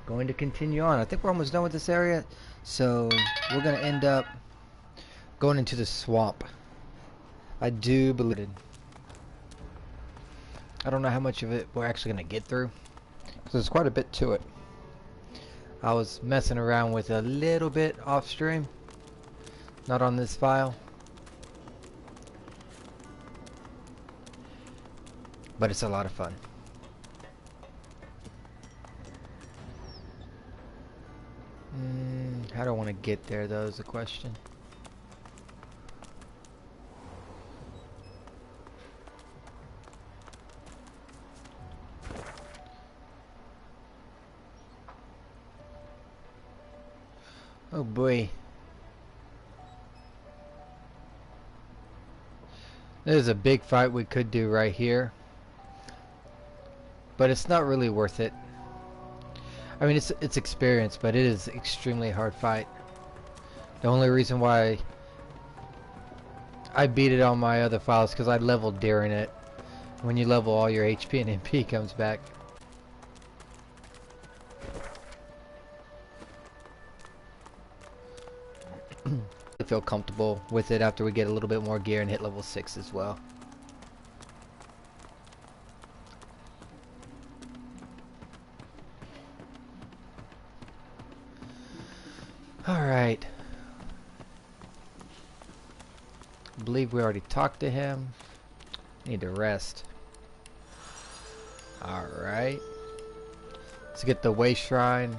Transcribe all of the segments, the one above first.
going to continue on. I think we're almost done with this area, so we're going to end up going into the swamp. I do believe it. I don't know how much of it we're actually going to get through, because there's quite a bit to it. I was messing around with a little bit off stream, not on this file, but it's a lot of fun. How do I want to get there, though, is the question. Oh boy. There's a big fight we could do right here, but it's not really worth it. I mean, it's experience, but it is extremely hard fight. The only reason why I beat it on my other files because I leveled during it. When you level, all your HP and MP comes back. I feel comfortable with it after we get a little bit more gear and hit level 6 as well. Alright. I believe we already talked to him. Need to rest. Alright. Let's get the way shrine.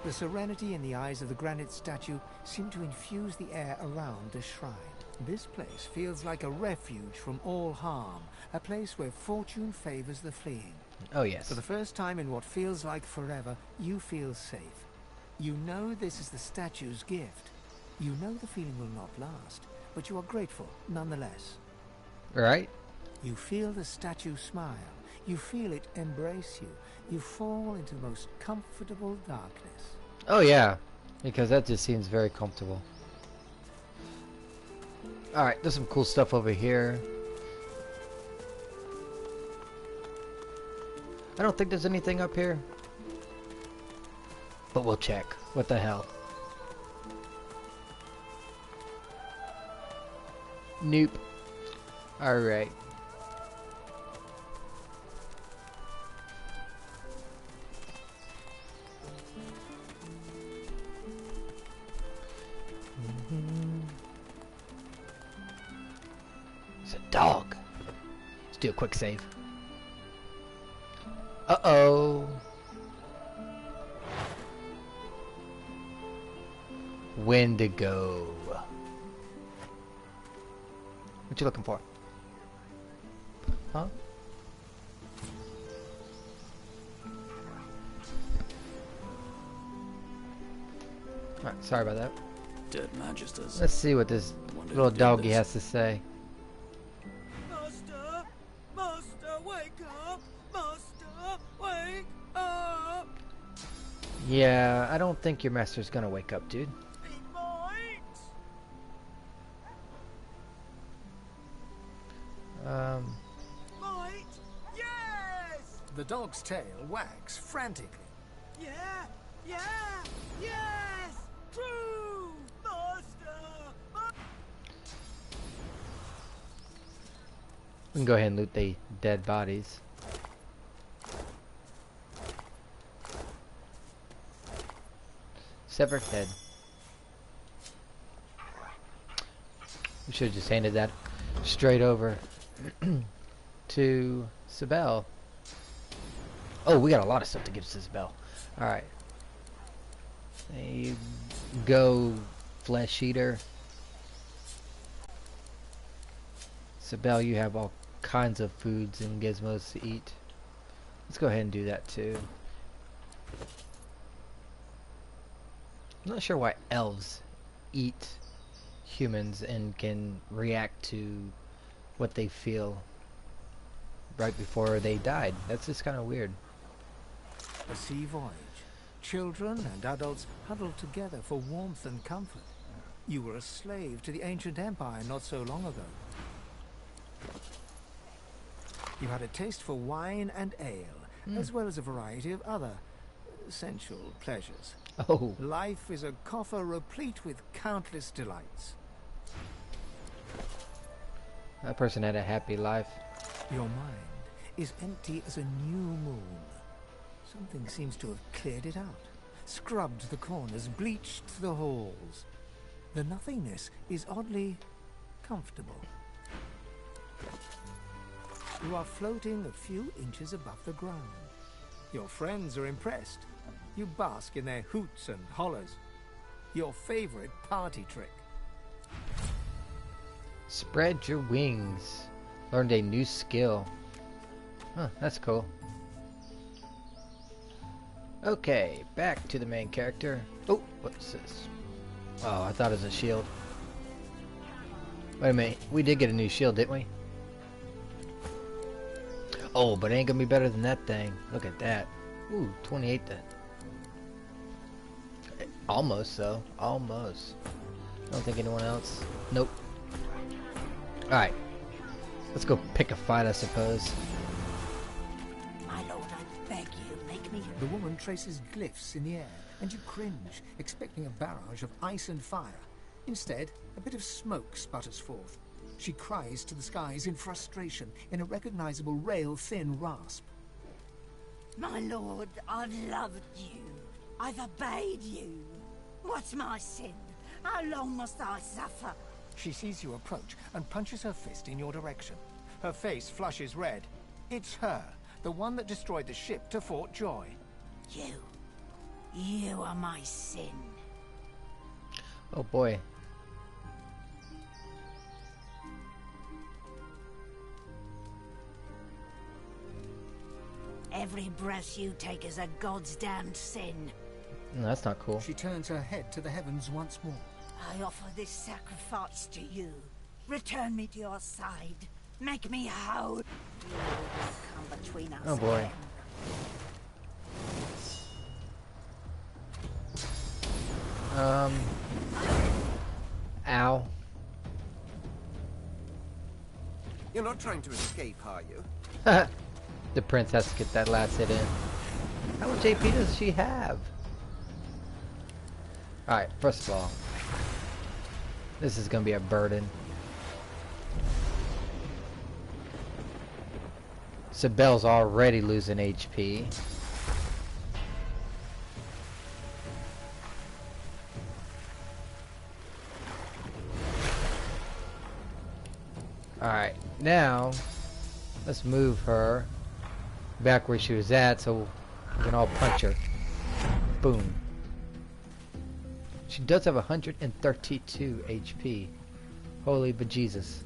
The serenity in the eyes of the granite statue seem to infuse the air around the shrine. This place feels like a refuge from all harm, a place where fortune favors the fleeing. Oh yes. For the first time in what feels like forever, you feel safe. You know this is the statue's gift. You know the feeling will not last, but you are grateful nonetheless. Right? You feel the statue smile. You feel it embrace you. You fall into the most comfortable darkness. Oh yeah, because that just seems very comfortable. Alright, there's some cool stuff over here. I don't think there's anything up here, but we'll check. What the hell? Nope. Alright. It's a dog. Let's do a quick save. Uh-oh. Wendigo. What you looking for? Huh? Alright, sorry about that. Dead Magisters. Let's see what this little doggy has to say. Master! Master, wake up! Master, wake up! Yeah, I don't think your master's gonna wake up, dude. He might! Might? Yes! The dog's tail wags frantically. Yeah! Yeah! Yes! True! Master! We can go ahead and loot the dead bodies. Severed head. We should have just handed that straight over to Sibel. Oh, we got a lot of stuff to give to Sibel. Alright. There you go, flesh eater. Sibel, you have all kinds of foods and gizmos to eat. Let's go ahead and do that too. I'm not sure why elves eat humans and can react to what they feel right before they died. That's just kind of weird. A sea voyage. Children and adults huddled together for warmth and comfort. You were a slave to the ancient empire not so long ago. You had a taste for wine and ale, as well as a variety of other sensual pleasures. Oh, Life is a coffer replete with countless delights. that person had a happy life. Your mind is empty as a new moon. Something seems to have cleared it out, scrubbed the corners, bleached the halls. The nothingness is oddly comfortable. You are floating a few inches above the ground. Your friends are impressed. You bask in their hoots and hollers. Your favorite party trick. Spread your wings. Learned a new skill. Huh, that's cool. Okay, back to the main character. Oh, what's this? Oh, I thought it was a shield. Wait a minute, we did get a new shield, didn't we? Oh, but it ain't gonna be better than that thing. Look at that. Ooh, 28 then. Almost, though. Almost. I don't think anyone else. Nope. Alright. Let's go pick a fight, I suppose. My lord, I beg you, make me... The woman traces glyphs in the air, and you cringe, expecting a barrage of ice and fire. Instead, a bit of smoke sputters forth. She cries to the skies in frustration, in a recognizable rail-thin rasp. My lord, I've loved you. I've obeyed you. What's my sin? How long must I suffer? She sees you approach and punches her fist in your direction. Her face flushes red. It's her, the one that destroyed the ship to Fort Joy. You are my sin. Oh boy. Every breath you take is a god's damned sin. No, that's not cool. She turns her head to the heavens once more. I offer this sacrifice to you. Return me to your side. Make me whole. You come between us. Oh boy. again. Ow. You're not trying to escape, are you? The prince has to get that last hit in. How much AP does she have? Alright, first of all, this is gonna be a burden. Sibel's already losing HP. Alright, now let's move her back where she was at so we can all punch her. Boom. She does have 132 HP. Holy bejesus.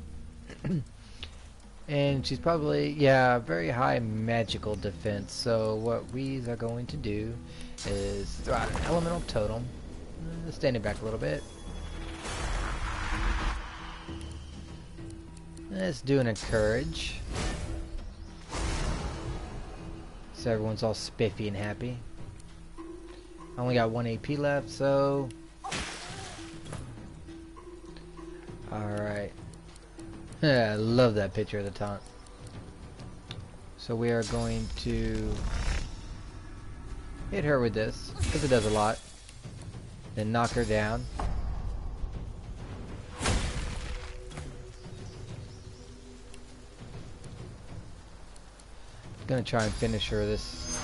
And she's probably, yeah, very high magical defense. So what we are going to do is throw out an elemental totem. Stand it back a little bit. Let's do an encourage. So everyone's all spiffy and happy. I only got 1 AP left, so... Alright. I love that picture of the taunt. So we are going to hit her with this, because it does a lot. Then knock her down. Gonna try and finish her this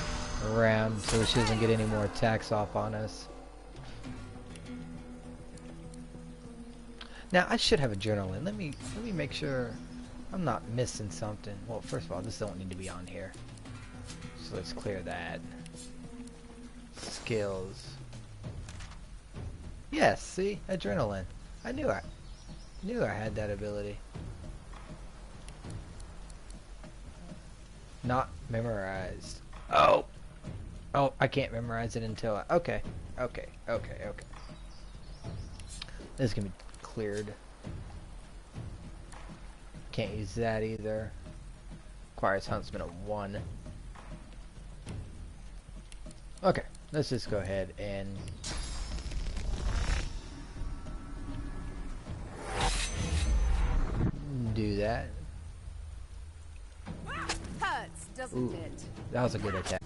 round so she doesn't get any more attacks off on us. Now I should have a journal in. Let me make sure I'm not missing something. Well, first of all, this don't need to be on here. So let's clear that. Skills. Yes, see? Adrenaline. I knew I had that ability. Not memorized. Oh! Oh, I can't memorize it until I... Okay. This can be cleared. Can't use that either. Requires Huntsman of 1. Okay, let's just go ahead and... do that. wasn't it? That was a good attack.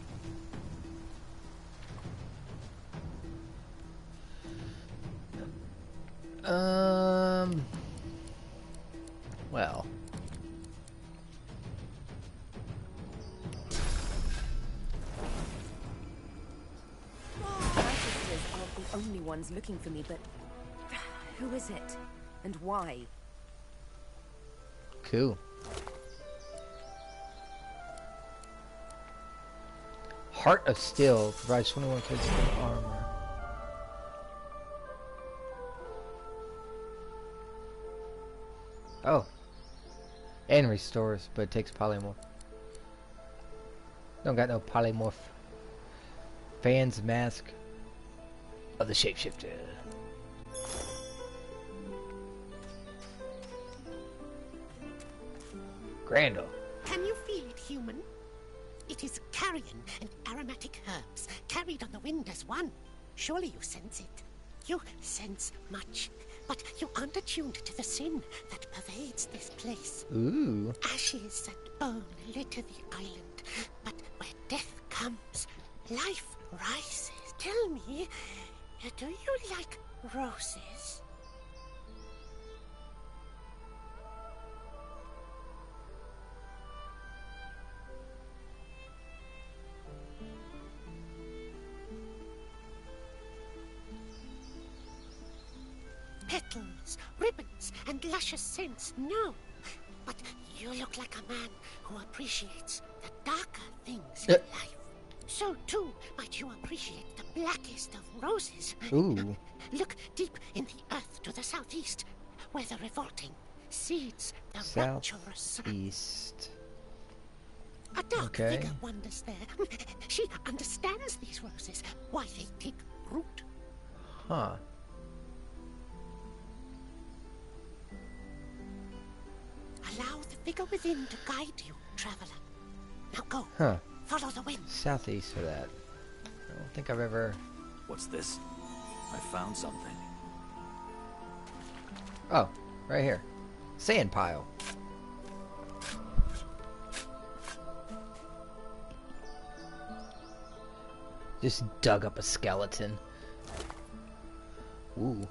Well. My sisters aren't the only ones looking for me, but who is it? And why? Cool. Heart of Steel provides 21 physical armor. Oh. And restores, but it takes polymorph. Don't got no polymorph. Fan's Mask of the Shapeshifter. Grandel. Can you feel it, human? It is carrion and aromatic herbs, carried on the wind as one. Surely you sense it. You sense much, but you aren't attuned to the sin that pervades this place. Ooh. Ashes and bone litter the island, but where death comes, life rises. Tell me, do you like roses? Petals, ribbons, and luscious scents, no. But you look like a man who appreciates the darker things in life. So too might you appreciate the blackest of roses. Ooh. Look deep in the earth to the southeast, where the revolting seeds the rapturous. Southeast. A dark Okay. figure wanders there. She understands these roses, why they take root. Huh. Allow the figure within to guide you, traveler. Now go. Huh. Follow the wind. Southeast for that. I don't think I've ever... What's this? I found something. Oh, right here. Sand pile. Just dug up a skeleton. Ooh.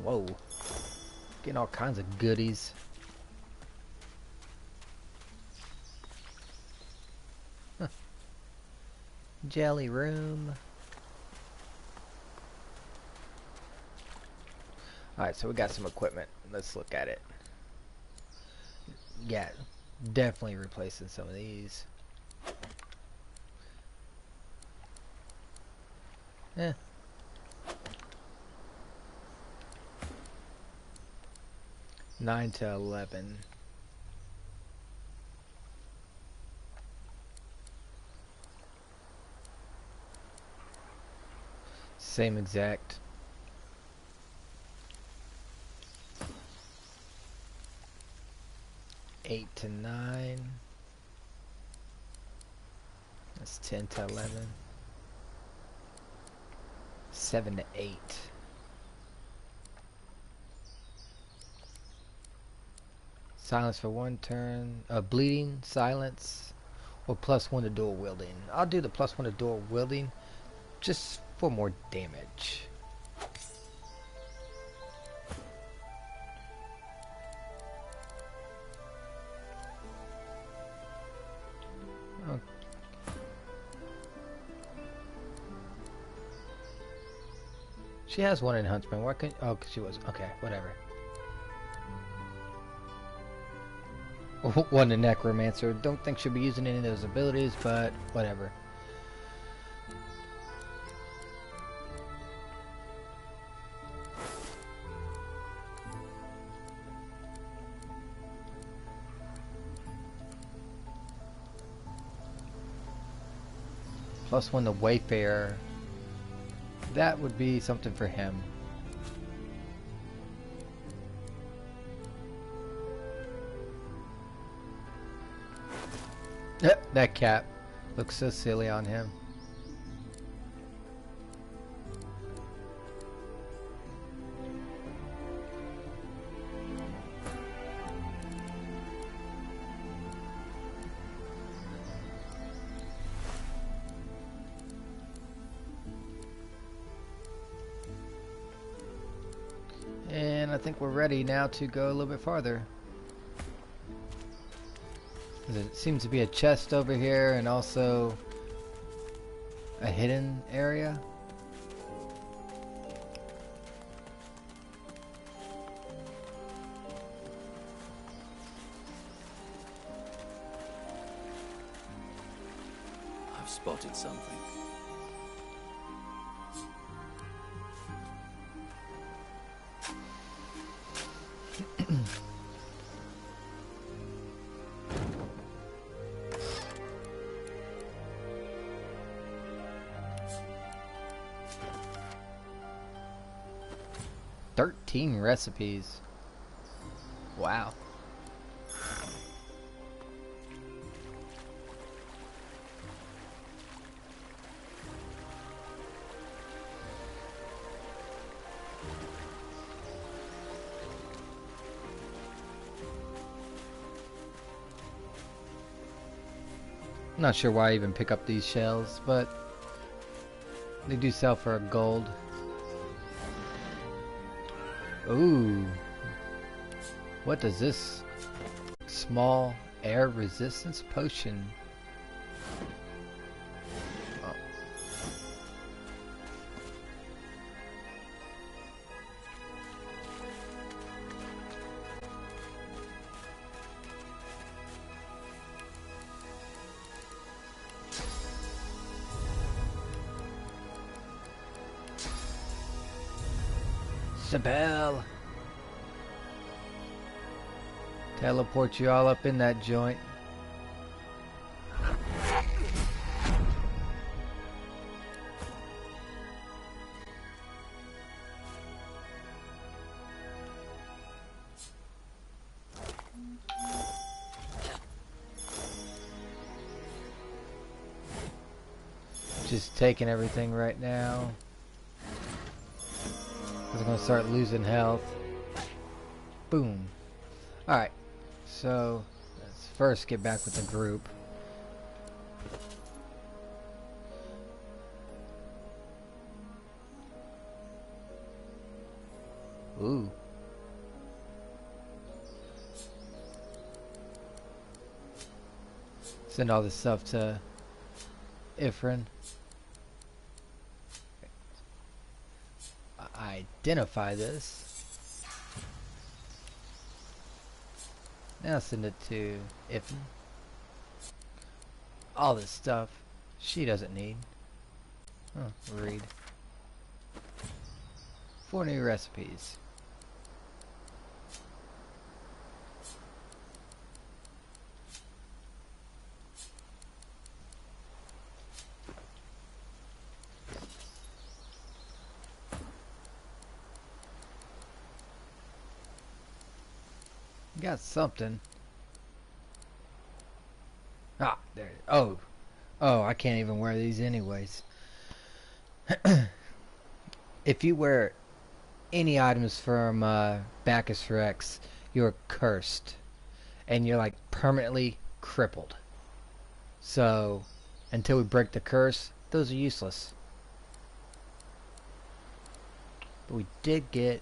Whoa. Getting all kinds of goodies. Huh. Jelly room. Alright, so we got some equipment. Let's look at it. Yeah, definitely replacing some of these. Eh. Nine to 11. Same exact. Eight to 9. That's 10 to 11. 7 to 8. Silence for one turn. Bleeding, silence, or +1 to dual wielding. I'll do the +1 to dual wielding just for more damage. Oh. She has one in Huntsman. Why couldn't... Oh, 'cause she was... Okay, whatever. One in Necromancer. Don't think she'll be using any of those abilities, but whatever. +1 to Wayfarer. That would be something for him. Yep, that cap looks so silly on him. think we're ready now to go a little bit farther. There seems to be a chest over here and also a hidden area. I've spotted something. "13 recipes. Wow. I'm not sure why I even pick up these shells, but they do sell for a gold. Ooh. What does this? Small air resistance potion. Oh. Sabelle. Teleport you all up in that joint. Just taking everything right now. Because I'm going to start losing health. Boom. Alright. So, let's first get back with the group. Ooh. Send all this stuff to Ifrin. Identify this. Now send it to Ifrin. All this stuff she doesn't need. Read. 4 new recipes. Got something. Ah, there. Oh, I can't even wear these anyways. If you wear any items from Bacchus Rex, you're cursed, and you're like permanently crippled. So, until we break the curse, those are useless. But we did get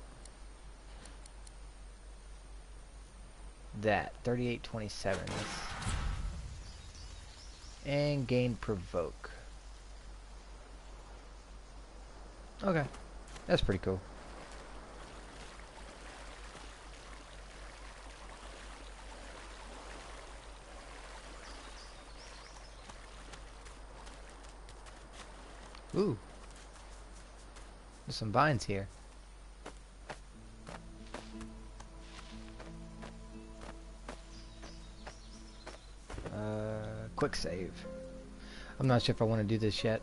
that 3827 and gain provoke. Okay, that's pretty cool. Ooh, there's some vines here. Quick save. I'm not sure if I want to do this yet.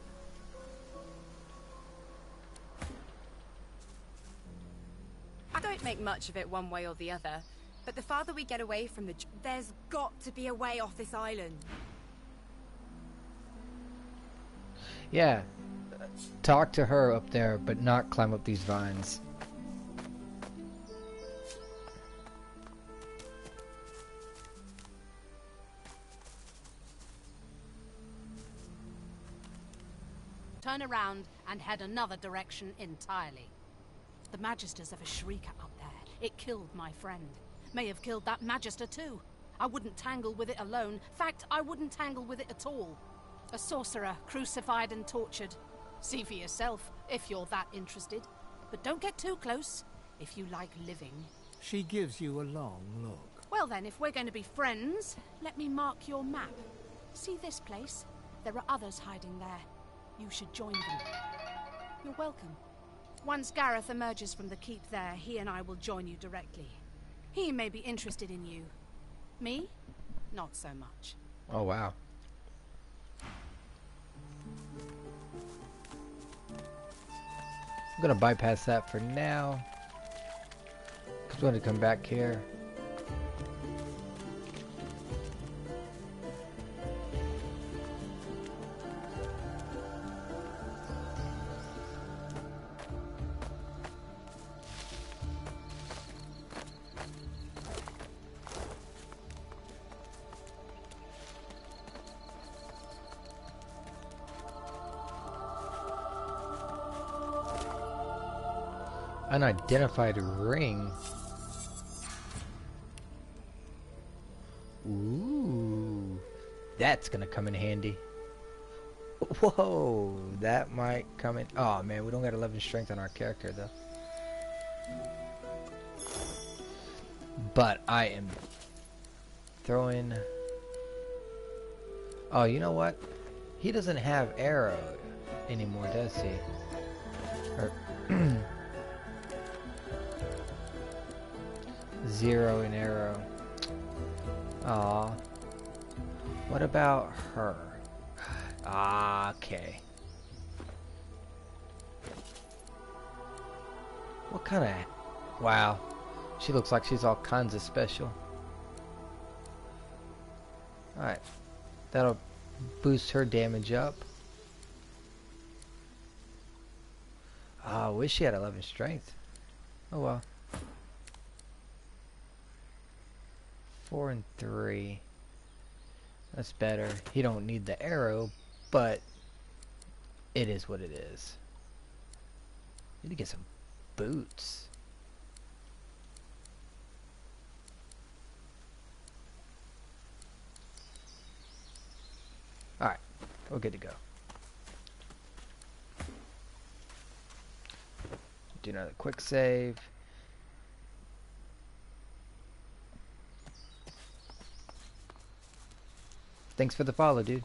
I don't make much of it one way or the other, but the farther we get away from there's got to be a way off this island. Yeah, talk to her up there, but not climb up these vines. Turn around and head another direction entirely. The Magisters have a shrieker up there, It killed my friend. May have killed that Magister too. I wouldn't tangle with it alone. Fact, I wouldn't tangle with it at all. A sorcerer, crucified and tortured. See for yourself, if you're that interested. But don't get too close, if you like living. She gives you a long look. Well then, if we're going to be friends, let me mark your map. See this place? There are others hiding there. You should join them. You're welcome. Once Gareth emerges from the keep there, he and I will join you directly. He may be interested in you. Me? Not so much. Oh, wow. I'm gonna bypass that for now, because we're gonna come back here. Unidentified ring. Ooh, that's gonna come in handy. Whoa, that might come in. Oh man, we don't got 11 strength on our character though. But I am throwing. Oh, you know what? He doesn't have arrow anymore, does he? Or 0 in arrow. Aw. What about her? Ah, okay. What kind of... Wow. She looks like she's all kinds of special. Alright. That'll boost her damage up. I wish she had 11 strength. Oh well. 4 and 3. That's better. He don't need the arrow, but it is what it is. Need to get some boots. Alright, we're good to go. Do another quick save. Thanks for the follow, dude.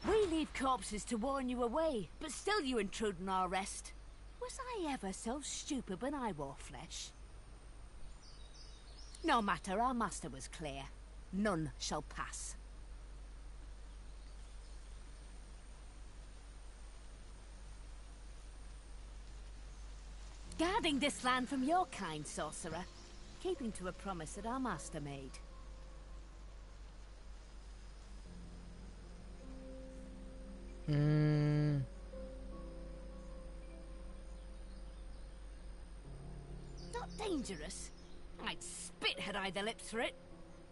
We leave corpses to warn you away, but still you intrude on our rest. Was I ever so stupid when I wore flesh? No matter, our master was clear. None shall pass. Guarding this land from your kind, sorcerer. Keeping to a promise that our master made. Not dangerous. I'd spit had I the lips for it.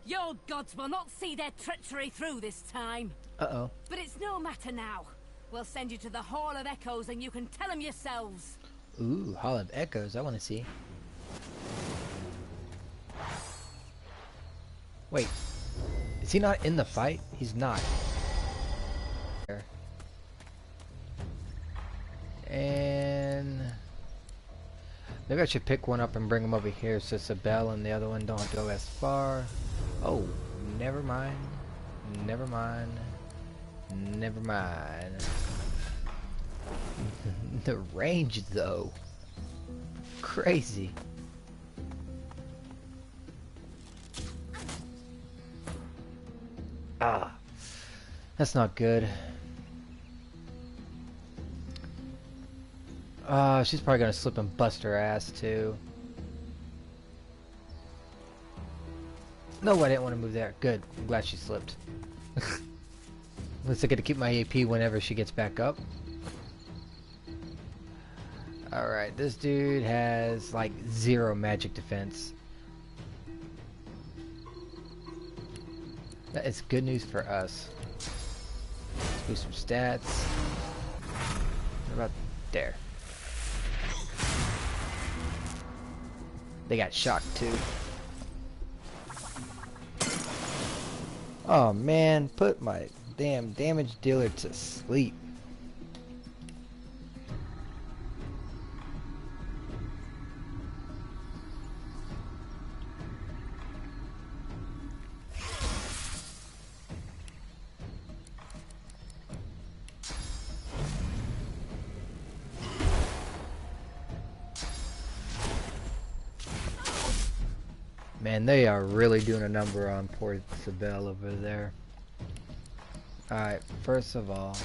Your gods will not see their treachery through this time. Uh-oh. But it's no matter now. We'll send you to the Hall of Echoes and you can tell them yourselves. Ooh, Hall of Echoes. I want to see. Wait. Is he not in the fight? He's not. And... maybe I should pick one up and bring him over here so it's a bell and the other one don't go as far. Oh, never mind. Never mind. Never mind. The range though. Crazy. Ah. That's not good. She's probably gonna slip and bust her ass too. No, I didn't want to move there. Good. I'm glad she slipped. At least I get to keep my AP whenever she gets back up. Alright, this dude has like 0 magic defense. That is good news for us. Let's boost some stats. What about there? They got shocked too. Oh man, put my damn damage dealer to sleep. Man, they are really doing a number on poor Sibel over there. Alright, first of all,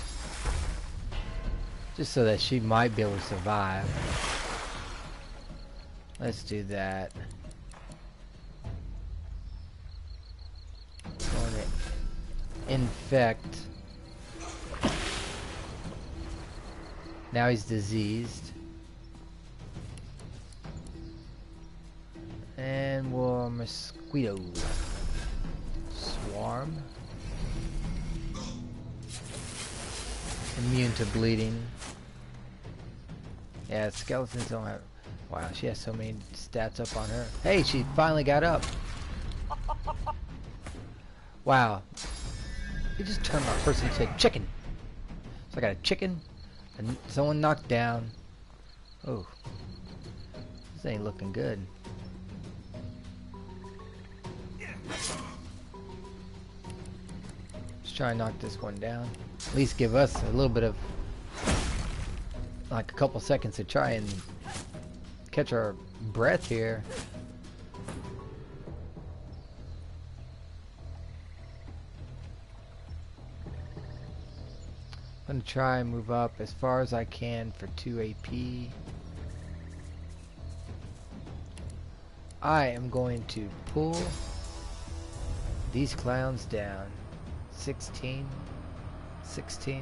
just so that she might be able to survive, let's do that. Going to infect. Now he's diseased. And we'll mosquito swarm. Immune to bleeding. Yeah, skeletons don't have. Wow, she has so many stats up on her. Hey, she finally got up. Wow, you just turned my person into a chicken. So I got a chicken and someone knocked down. Oh, this ain't looking good. Let's try and knock this one down. At least give us a little bit of, like, a couple seconds to try and catch our breath here. I'm gonna try and move up as far as I can for 2 AP. I am going to pull these clowns down. 16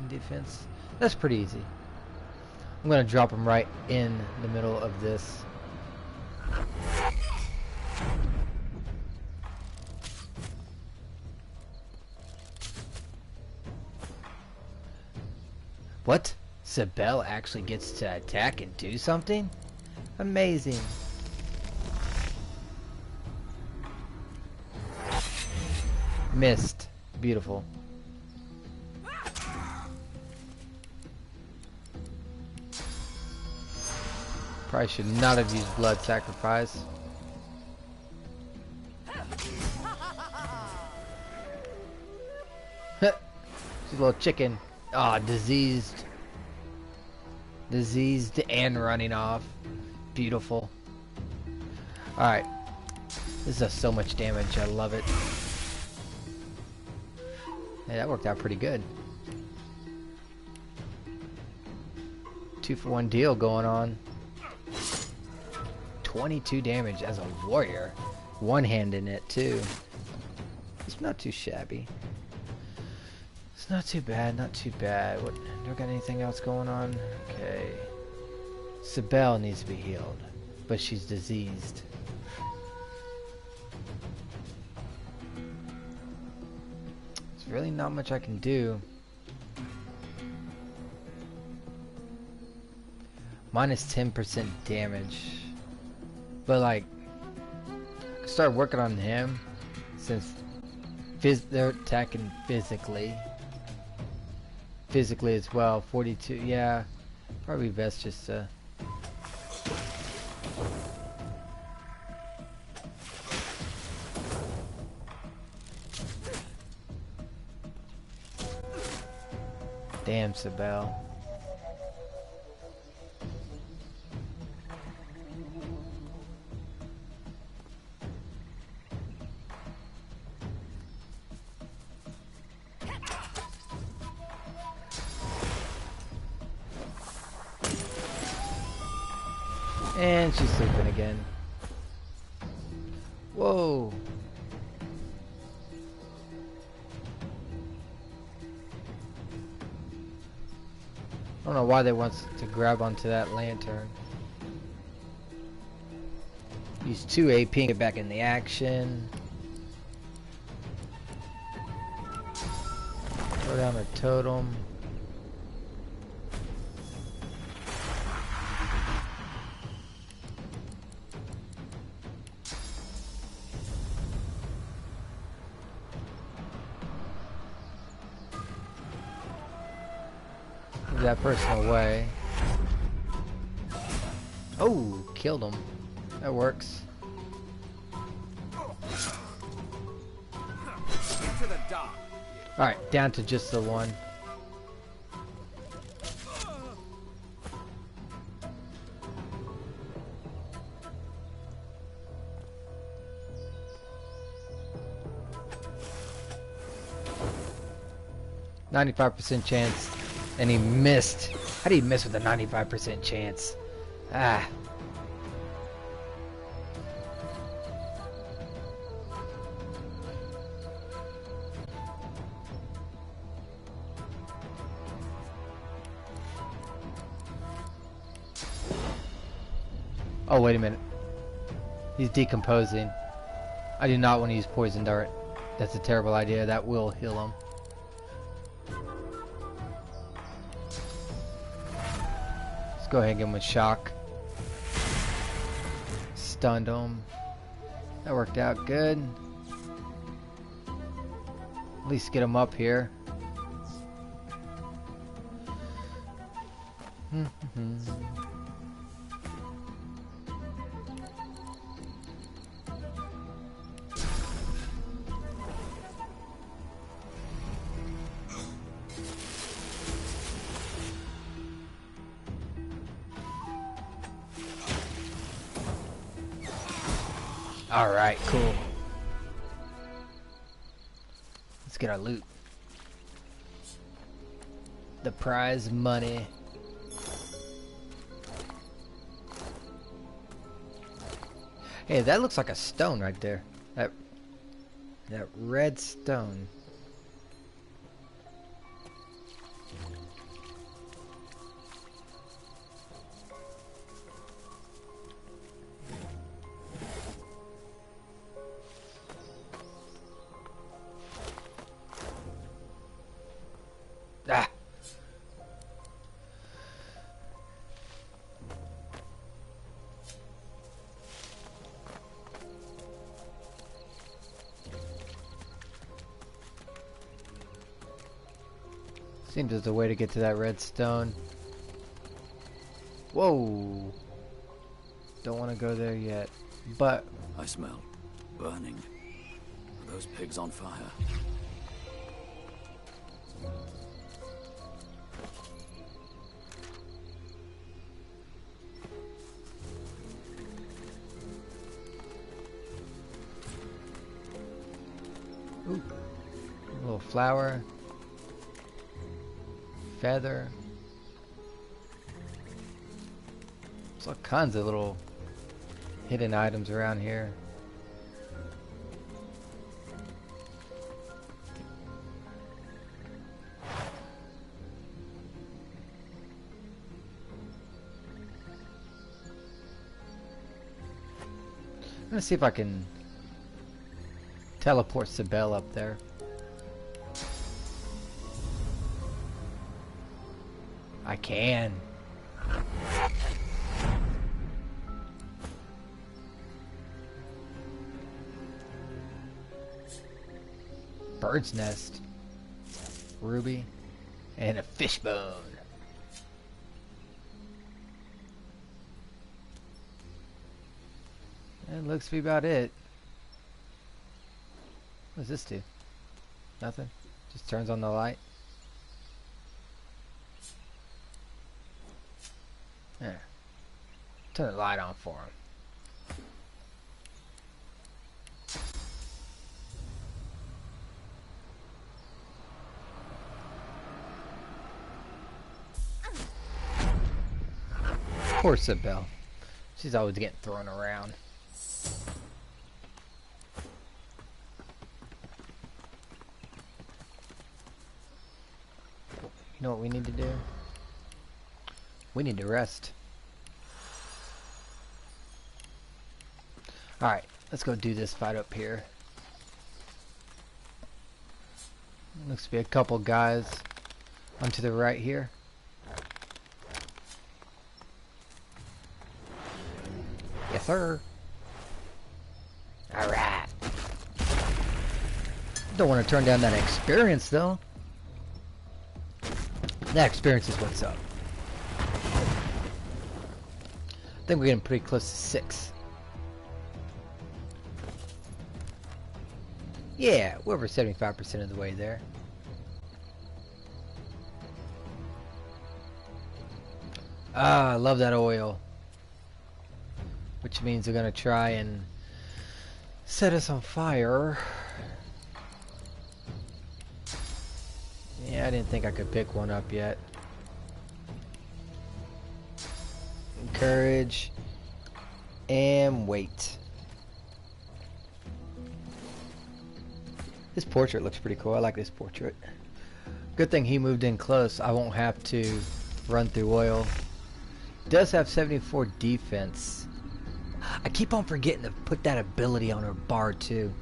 defense. That's pretty easy. I'm gonna drop them right in the middle of this. What? Sibel actually gets to attack and do something? Amazing. Missed. Beautiful. Probably should not have used blood sacrifice. She's a little chicken. Ah, oh, diseased. Diseased and running off. Beautiful. Alright. This does so much damage. I love it. Hey, that worked out pretty good. 2-for-1 deal going on. 22 damage as a warrior. One-handing it too. It's not too shabby. It's not too bad, not too bad. What, do I got anything else going on? Okay. Sibel needs to be healed, but she's diseased. There's really not much I can do. Minus 10% damage. But like, start working on him since they're attacking physically. Physically as well. 42, yeah. Probably best just damn, Sibel. And she's sleeping again. Whoa. I don't know why they want to grab onto that lantern. Use 2 AP and get back in the action. Throw down a totem. Move that person away. Oh, killed him. That works. Into the dark. Alright, down to just the one. %95 chance, and he missed. How do you miss with a 95% chance? Ah. Oh, wait a minute. He's decomposing. I do not want to use poison dart. That's a terrible idea. That will heal him. Let's go ahead and give him a shock. Stunned him. That worked out good. At least get him up here. Alright, cool. Let's get our loot. The prize money. Hey, that looks like a stone right there. That red stone. Ah. Seems there's a way to get to that redstone. Whoa! Don't want to go there yet, but I smell burning. Are those pigs on fire? ooh, a little flower, feather. There's all kinds of little hidden items around here. I'm gonna see if I can teleport Sibel up there. I can. Bird's nest, ruby, and a fishbone. That looks to be about it. What does this do? Nothing. Just turns on the light. There. Turn the light on for him. Poor Sibel. She's always getting thrown around. You know what we need to do? We need to rest. Alright, let's go do this fight up here. Looks to be a couple guys onto the right here. Yes, sir. Alright. Don't want to turn down that experience, though. That experience is what's up. I think we're getting pretty close to 6. Yeah, we're over 75% of the way there. Ah, I love that oil. Which means they're gonna try and set us on fire. Yeah, I didn't think I could pick one up yet. Encourage and wait. This portrait looks pretty cool. I like this portrait. Good thing he moved in close. I won't have to run through oil. Does have 74 defense. I keep on forgetting to put that ability on her bar too.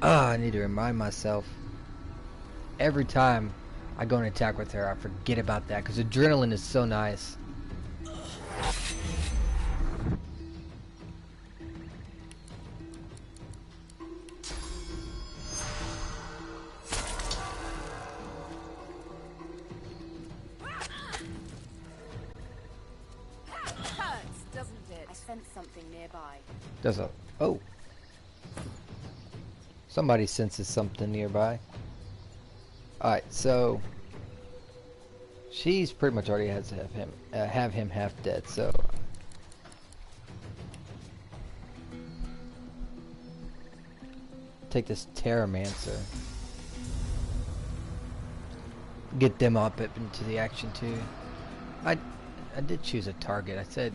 I need to remind myself. Every time I go and attack with her, I forget about that because adrenaline is so nice. Does a... Oh. Somebody senses something nearby. Alright, so... She's pretty much already has to have him half dead, so... Take this Terramancer. Get them up into the action too. I did choose a target. I said...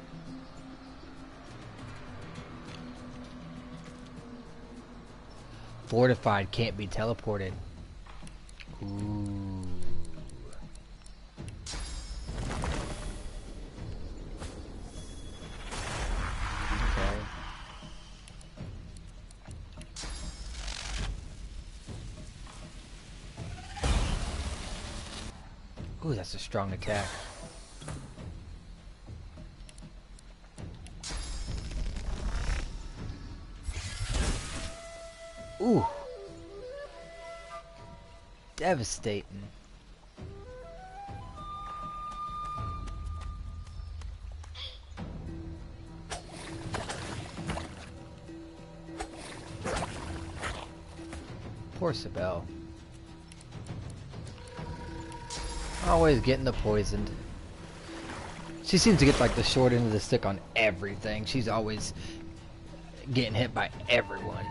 Fortified can't be teleported. Ooh. Okay. Ooh, that's a strong attack. Ooh. Devastating. Poor Sibel. Always getting the poisoned. She seems to get like the short end of the stick on everything. She's always getting hit by everyone.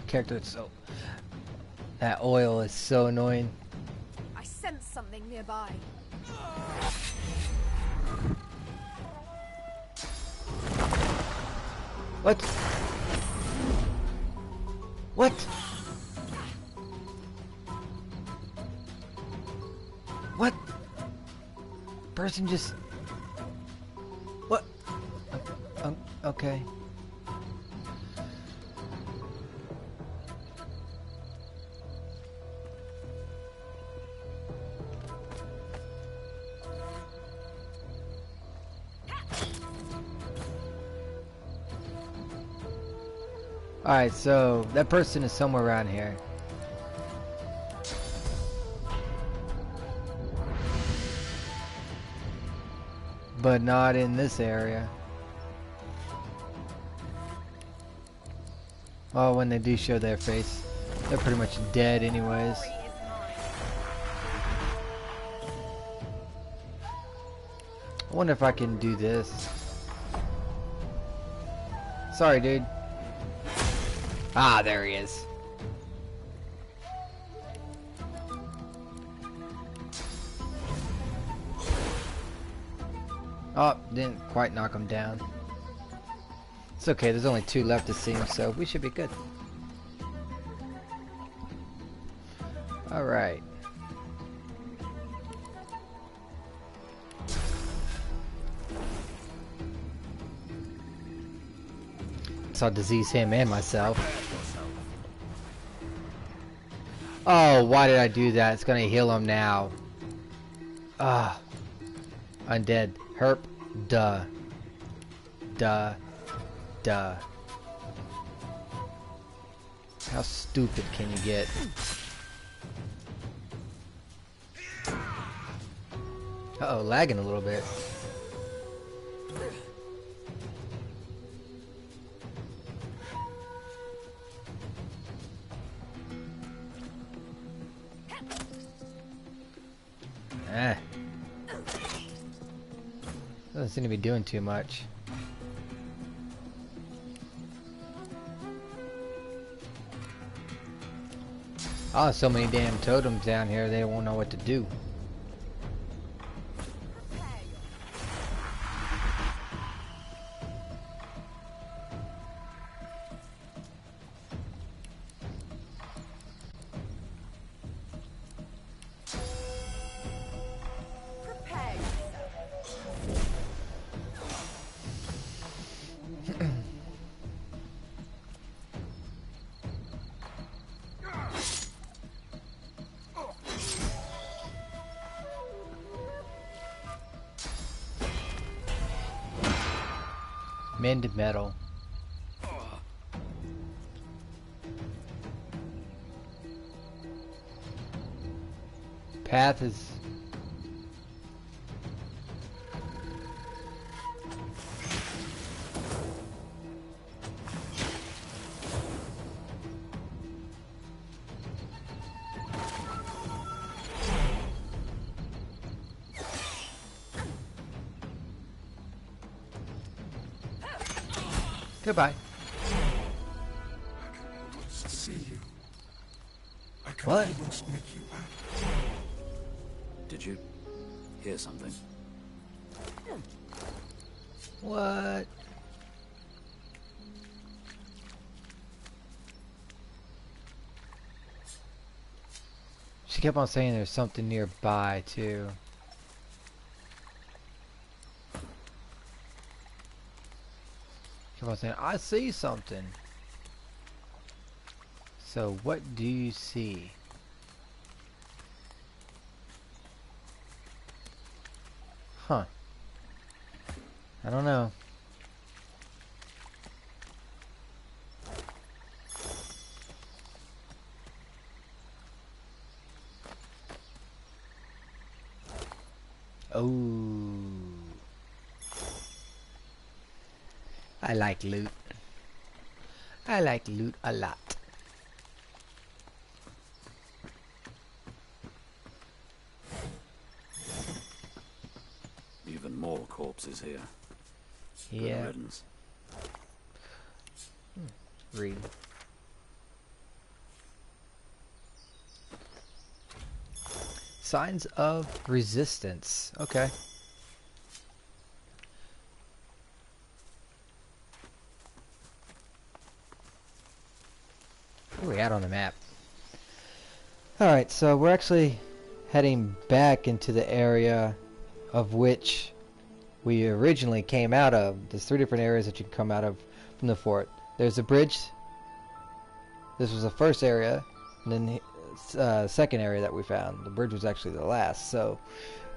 Character is so... That oil is so annoying. I sense something nearby. What? What? What? Person just... What? Okay. Alright, so that person is somewhere around here. But not in this area. Oh, when they do show their face, they're pretty much dead anyways. I wonder if I can do this. Sorry, dude. Ah, there he is. Oh, didn't quite knock him down. It's okay, there's only 2 left to see him, so we should be good. Alright. guess I'll disease him and myself. Oh, why did I do that? It's gonna heal him now. Ah. Undead. Herp. Duh. Duh. Duh. How stupid can you get? Uh-oh, lagging a little bit. Eh. Doesn't seem to be doing too much. Oh, so many damn totems down here, they won't know what to do. Mend metal. Path is... Goodbye. See you. I can What? almost make you out. Did you hear something? What? She kept on saying there's something nearby too. Kept on saying, I see something. So what do you see? Huh. I don't know. Oh. I like loot. I like loot a lot. Even more corpses here. Good Yeah. riddance. Read. Signs of resistance. Okay. Where are we at on the map? Alright, so we're actually heading back into the area of which we originally came out of. There's 3 different areas that you can come out of from the fort. There's a bridge. This was the first area, and then the second area that we found. The bridge was actually the last. So,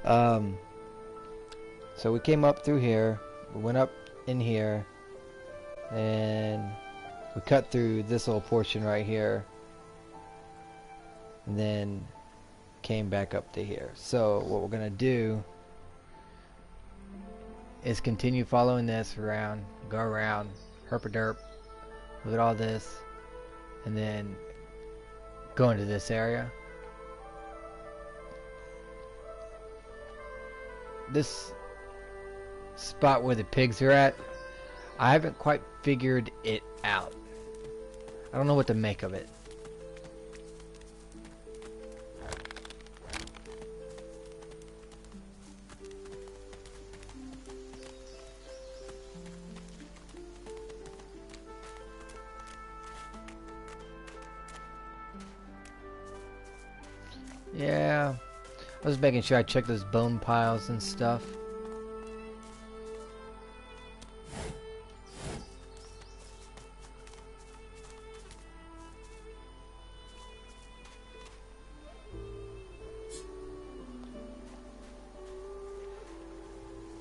so we came up through here. We went up in here, and we cut through this little portion right here, and then came back up to here. So what we're gonna do is continue following this around, go around, herp-a-derp, look at all this, and then go into this area. This spot where the pigs are at, I haven't quite figured it out. I don't know what to make of it. Yeah, I was making sure I checked those bone piles and stuff.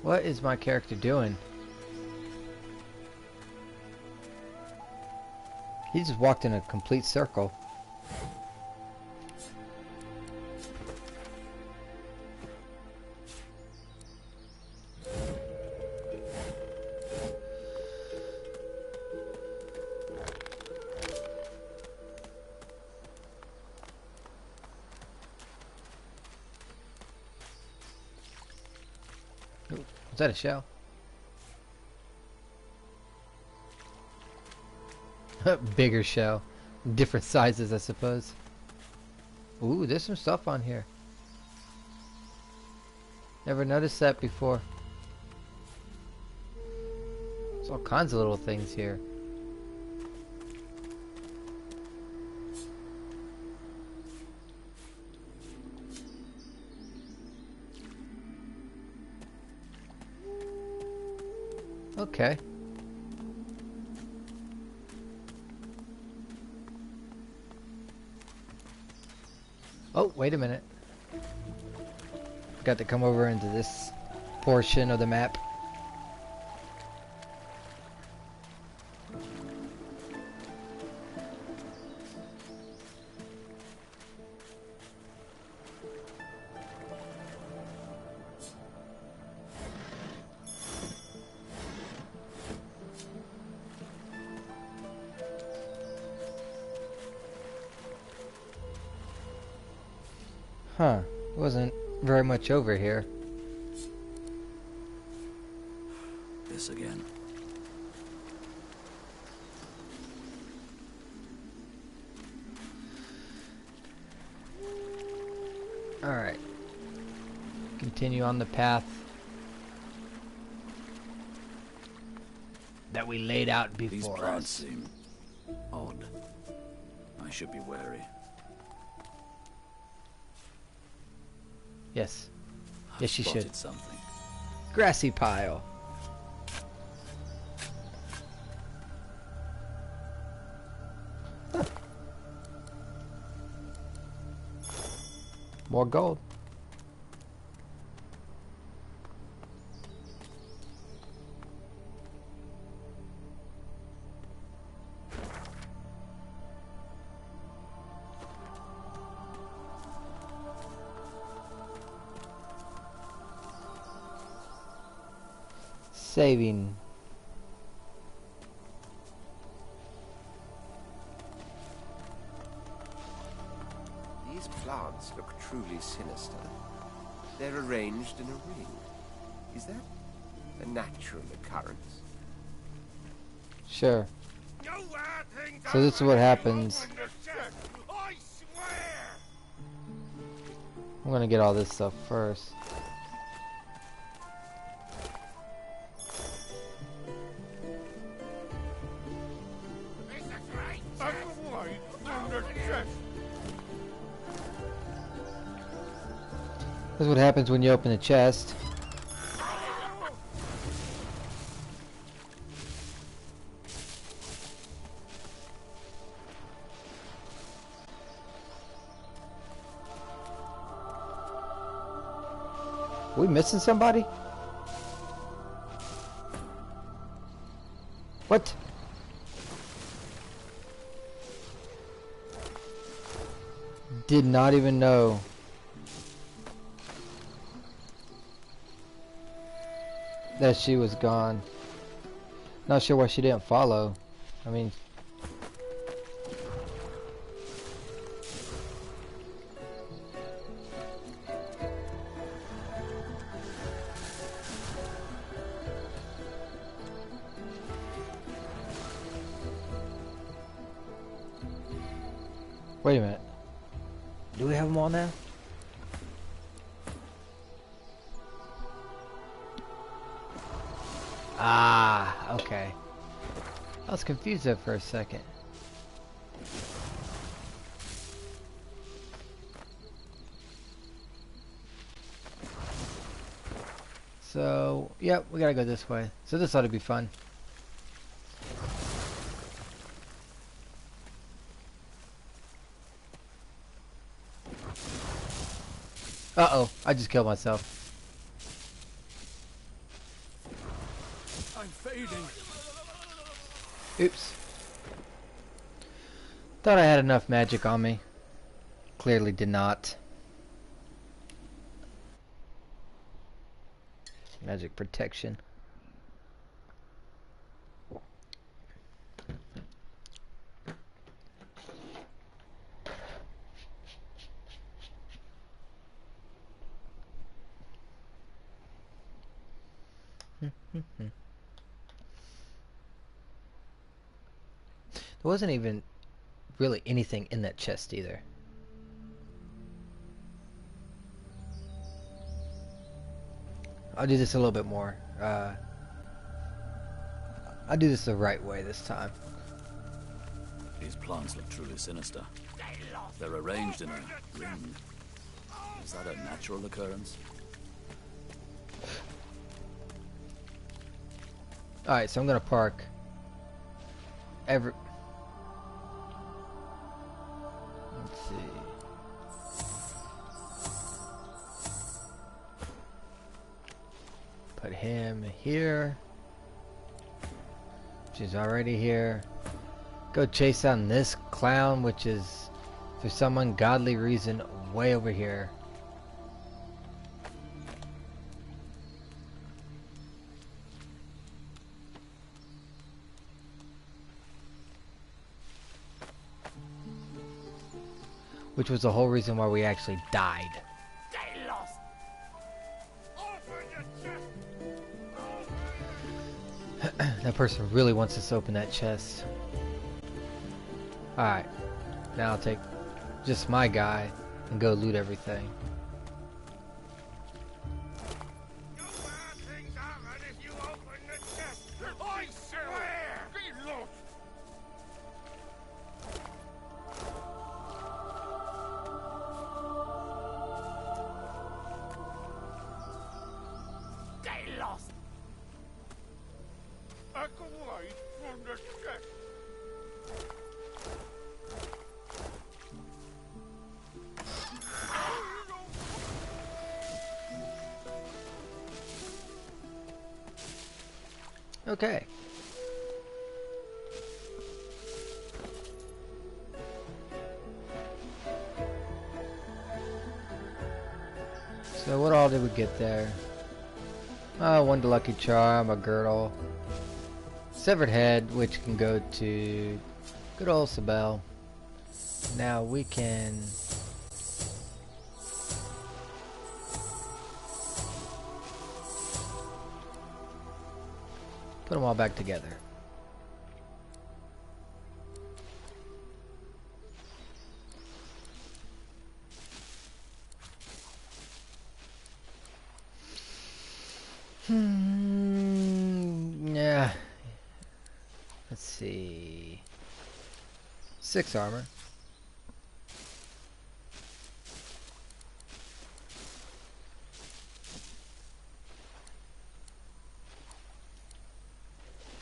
What is my character doing? He just walked in a complete circle. Is that a shell? Bigger shell. Different sizes, I suppose. Ooh, there's some stuff on here. Never noticed that before. There's all kinds of little things here. Okay. Oh, wait a minute. Got to come over into this portion of the map. Huh. Wasn't very much over here. This again. Alright. Continue on the path that we laid out before These us. plants seem odd. I should be wary. Yes. Yes, you Spotted should. something. Grassy pile. Huh. More gold. Saving. These plants look truly sinister. They're arranged in a ring. Is that a natural occurrence? Sure. So this is what happens. I'm gonna get all this stuff first. This is what happens when you open the chest. We missing somebody? What? Did not even know. That she was gone. Not sure why she didn't follow. I mean... Wait a minute. Do we have them all now? Ah, okay. I was confused there for a second. So, yep, we gotta go this way. So this ought to be fun. Uh-oh, I just killed myself. bleeding. Oops. Thought I had enough magic on me. Clearly did not. Magic protection. There wasn't even really anything in that chest either. I'll do this a little bit more. I'll do this the right way this time. These plants look truly sinister. They're arranged in a ring. Is that a natural occurrence? Alright, so I'm gonna park every... Let's see. Put him here. She's already here. Go chase down this clown, which is, for some ungodly reason, way over here. Which was the whole reason why we actually died. Stay lost. Open your chest. That person really wants us to open that chest. Alright. Now I'll take just my guy and go loot everything. You bad things happen if you open the chest. I swear. Get lost. Stay lost. Back away from the chest. Okay. So what all did we get there? One lucky charm, a girdle, severed head, which can go to good old Sabelle. Now we can put them all back together. Yeah. Let's see. 6 armor.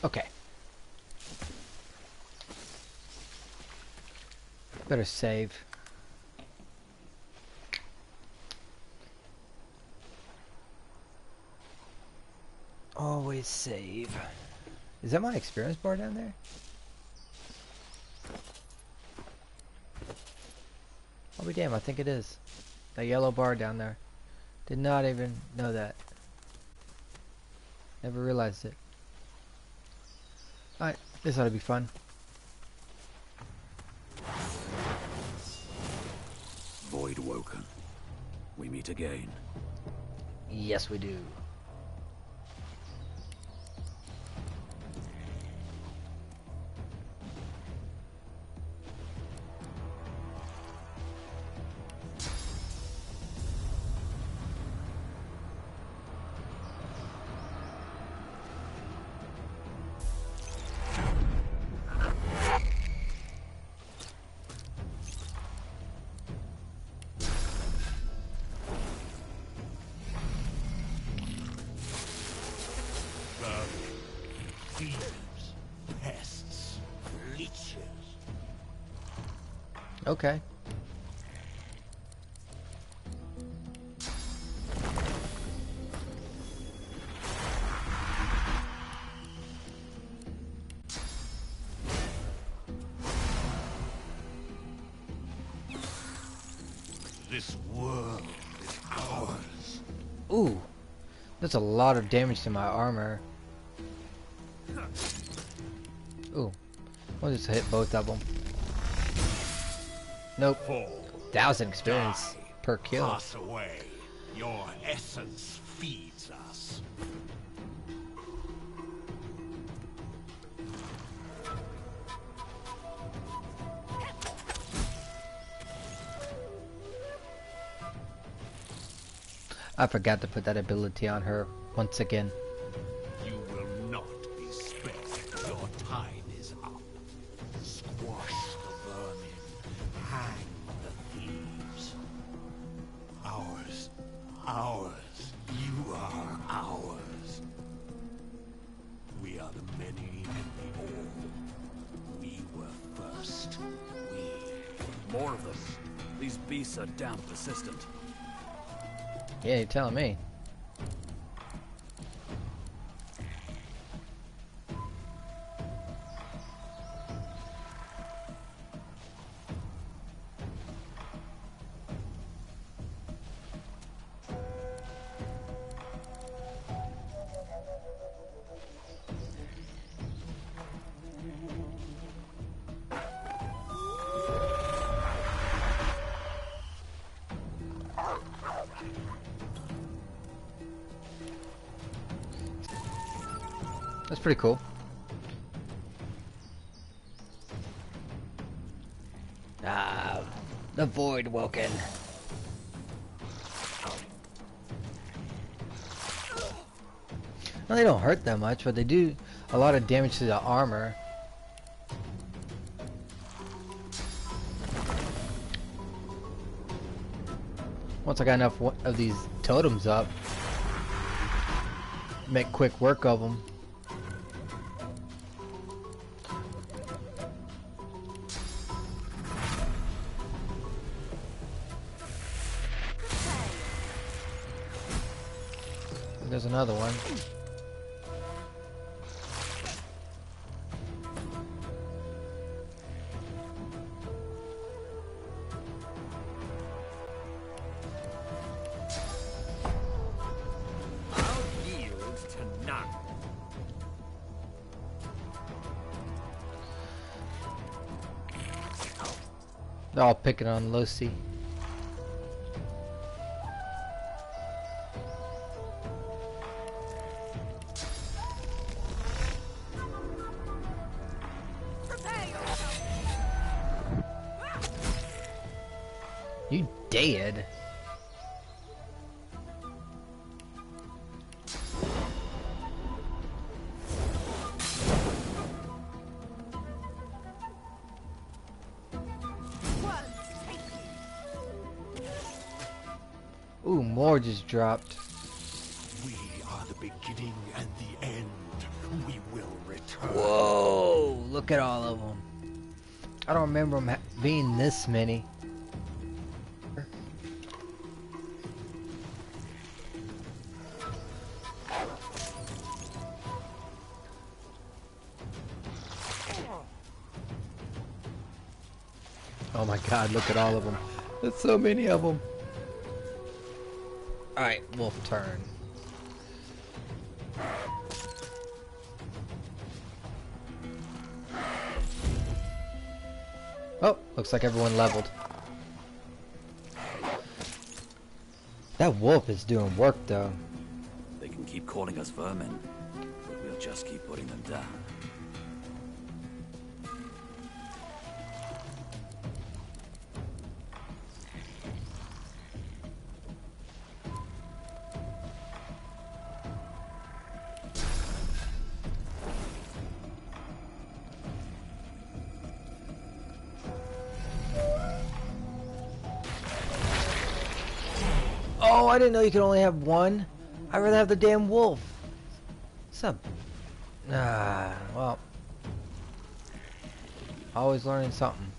Okay. Better save. Always save. Is that my experience bar down there? I'll be damned, I think it is. That yellow bar down there. Did not even know that. Never realized it. Alright, this ought to be fun. Void woken. We meet again. Yes, we do. Thieves, pests, leeches. Okay. This world is ours. Ooh, that's a lot of damage to my armor. Ooh, we'll just hit both of them. Nope. 1,000 experience per kill. Pass away. Your essence feeds us. I forgot to put that ability on her once again. You will not be spared. Your time is up. Squash the vermin. Hang the thieves. Ours. Ours. You are ours. We are the many and the all. We were first. We. More of them. These beasts are damn persistent. Yeah, you're telling me. That's pretty cool. Ah, the Void Woken. Well, they don't hurt that much, but they do a lot of damage to the armor. Once I got enough of these totems up, make quick work of them. There's another one. I'll yield to none. They're all picking on Lucy. You dead. Ooh, more just dropped. We are the beginning and the end. We will return. Whoa, look at all of them. I don't remember them being this many. Oh my god, look at all of them. There's so many of them. Alright, wolf turn. Oh, looks like everyone leveled. That wolf is doing work though. They can keep calling us vermin, but we'll just keep putting them down. Oh, I didn't know you could only have one. I'd rather have the damn wolf. What's up? Ah, well. Always learning something.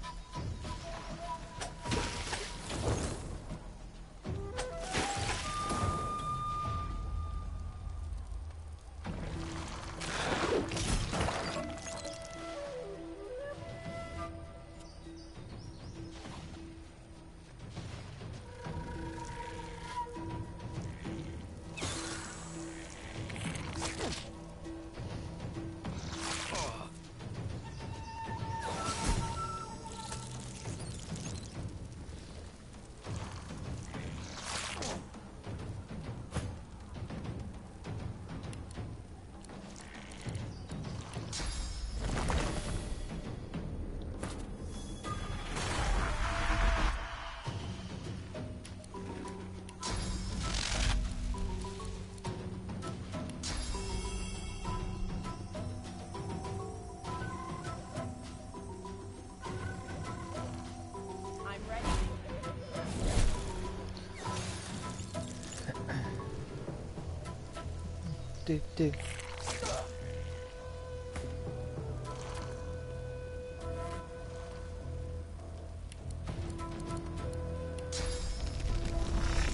do, do.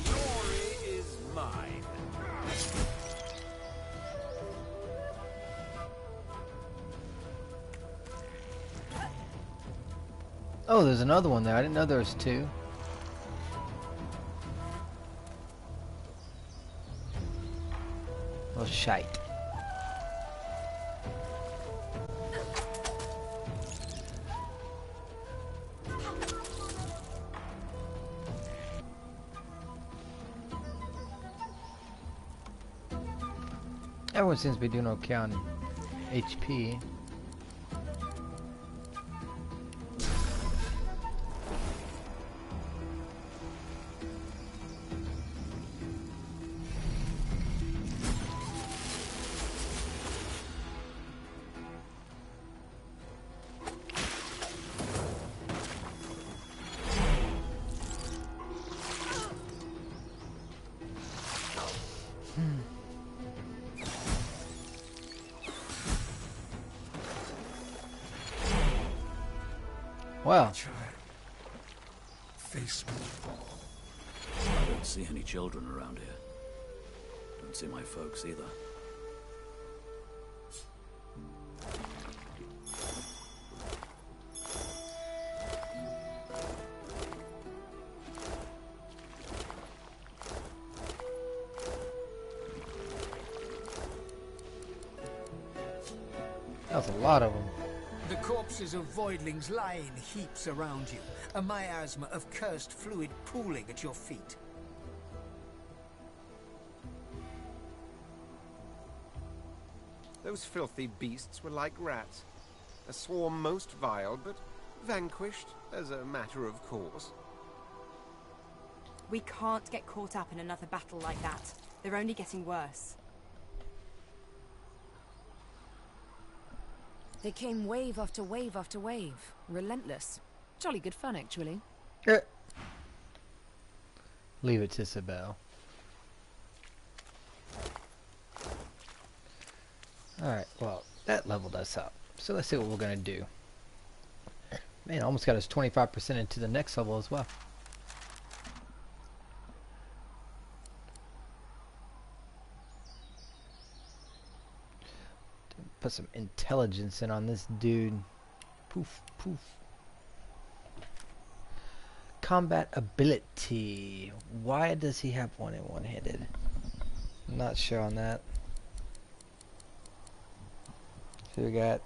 Glory is mine. Oh, there's another one there. I didn't know there was two. Oh, shite. Everyone seems to be doing okay on HP. Well, Face me. I don't see any children around here. Don't see my folks either. that was a lot of them. The corpses of voidlings lie in heaps around you, a miasma of cursed fluid pooling at your feet. Those filthy beasts were like rats. A swarm most vile, but vanquished as a matter of course. We can't get caught up in another battle like that. They're only getting worse. They came wave after wave after wave. Relentless. Jolly good fun, actually. Leave it to Isabel. Alright, well, that leveled us up. So let's see what we're going to do. Man, almost got us 25% into the next level as well. Put some intelligence in on this dude. Poof, poof. Combat ability. Why does he have one and one-handed? I'm not sure on that. So we got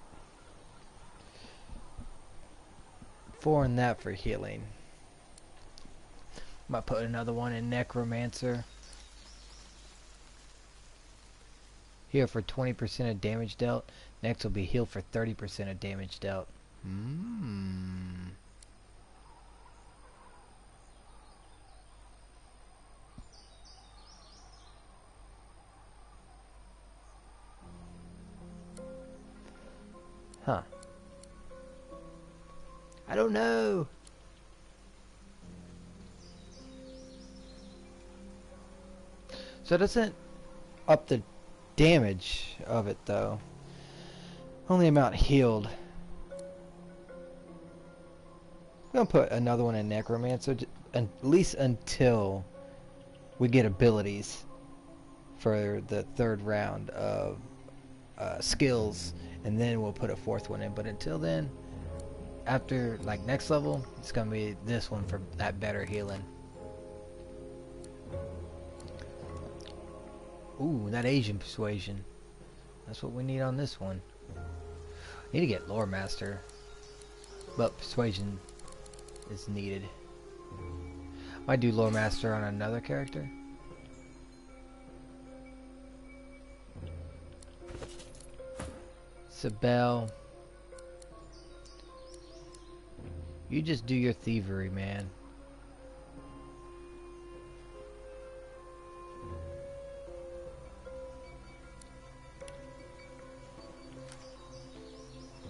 4 in that for healing. Might put another one in Necromancer. Here for 20% of damage dealt. Next will be healed for 30% of damage dealt. Huh. I don't know. So it doesn't up the damage of it though. Only amount healed. I'm gonna put another one in Necromancer, at least until we get abilities for the third round of skills, and then we'll put a 4th one in. But until then, after like next level, it's gonna be this one for that better healing. Ooh, that Asian persuasion. That's what we need on this one. Need to get Lore Master, but persuasion is needed. Might do Lore Master on another character. Isabel, you just do your thievery, man.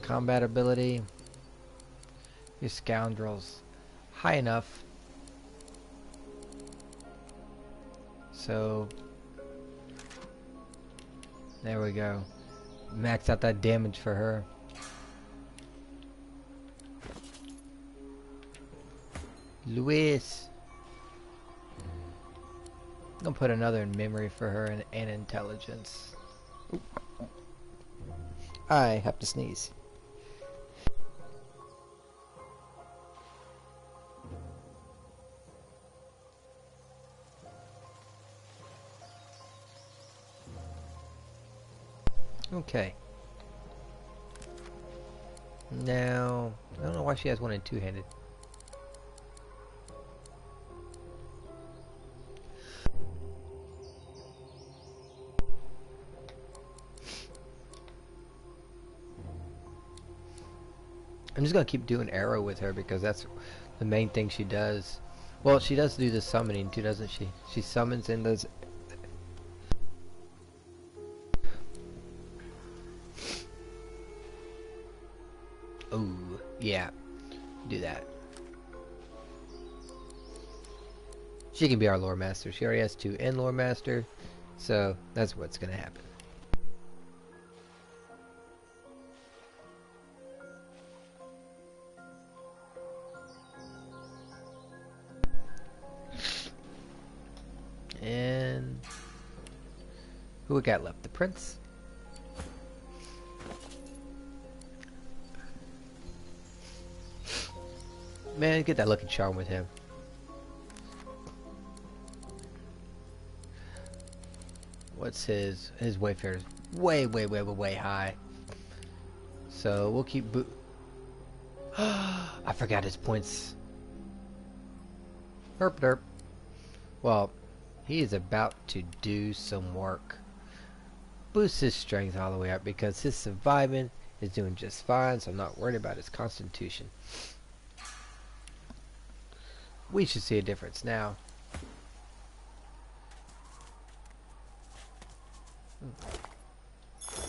Combat ability. You scoundrels. High enough. There we go. Max out that damage for her. Luis. I'm gonna put another in memory for her and intelligence. Oop. I have to sneeze. Okay. Now, I don't know why she has one and two-handed. I'm just gonna keep doing arrow with her because that's the main thing she does. Well, she does do the summoning too, doesn't she? She summons and does. Oh, yeah. Do that. She can be our lore master. She already has 2 in lore master, so that's what's gonna happen. And who we got left? The prince. Man, get that lucky charm with him. What's his wayfarer is way high. So we'll keep I forgot his points. Herp derp. Well, he is about to do some work. Boost his strength all the way up because his surviving is doing just fine, so I'm not worried about his constitution. We should see a difference now.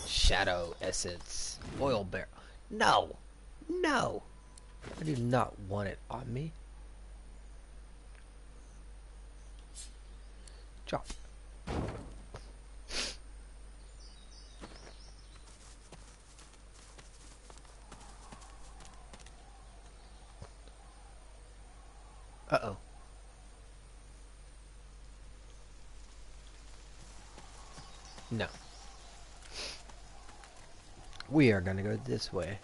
Shadow essence. Oil barrel. No! No! I do not want it on me. Drop. Uh-oh. No. We are gonna go this way.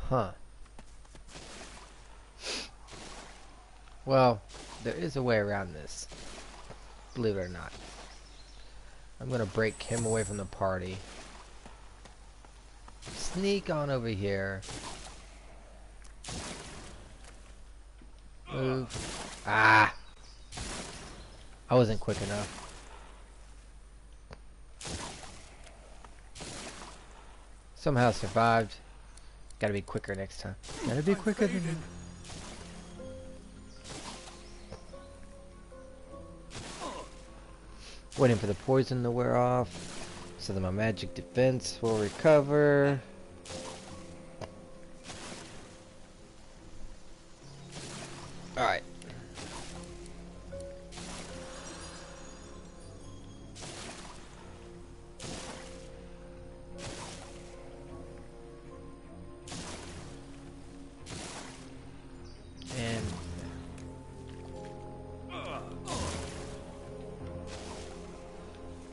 Huh. Well, there is a way around this. Believe it or not. I'm gonna break him away from the party. Sneak on over here. Move. Ah! I wasn't quick enough. Somehow survived. Gotta be quicker next time. Gotta be quicker than you. Waiting for the poison to wear off so that my magic defense will recover. Alright. And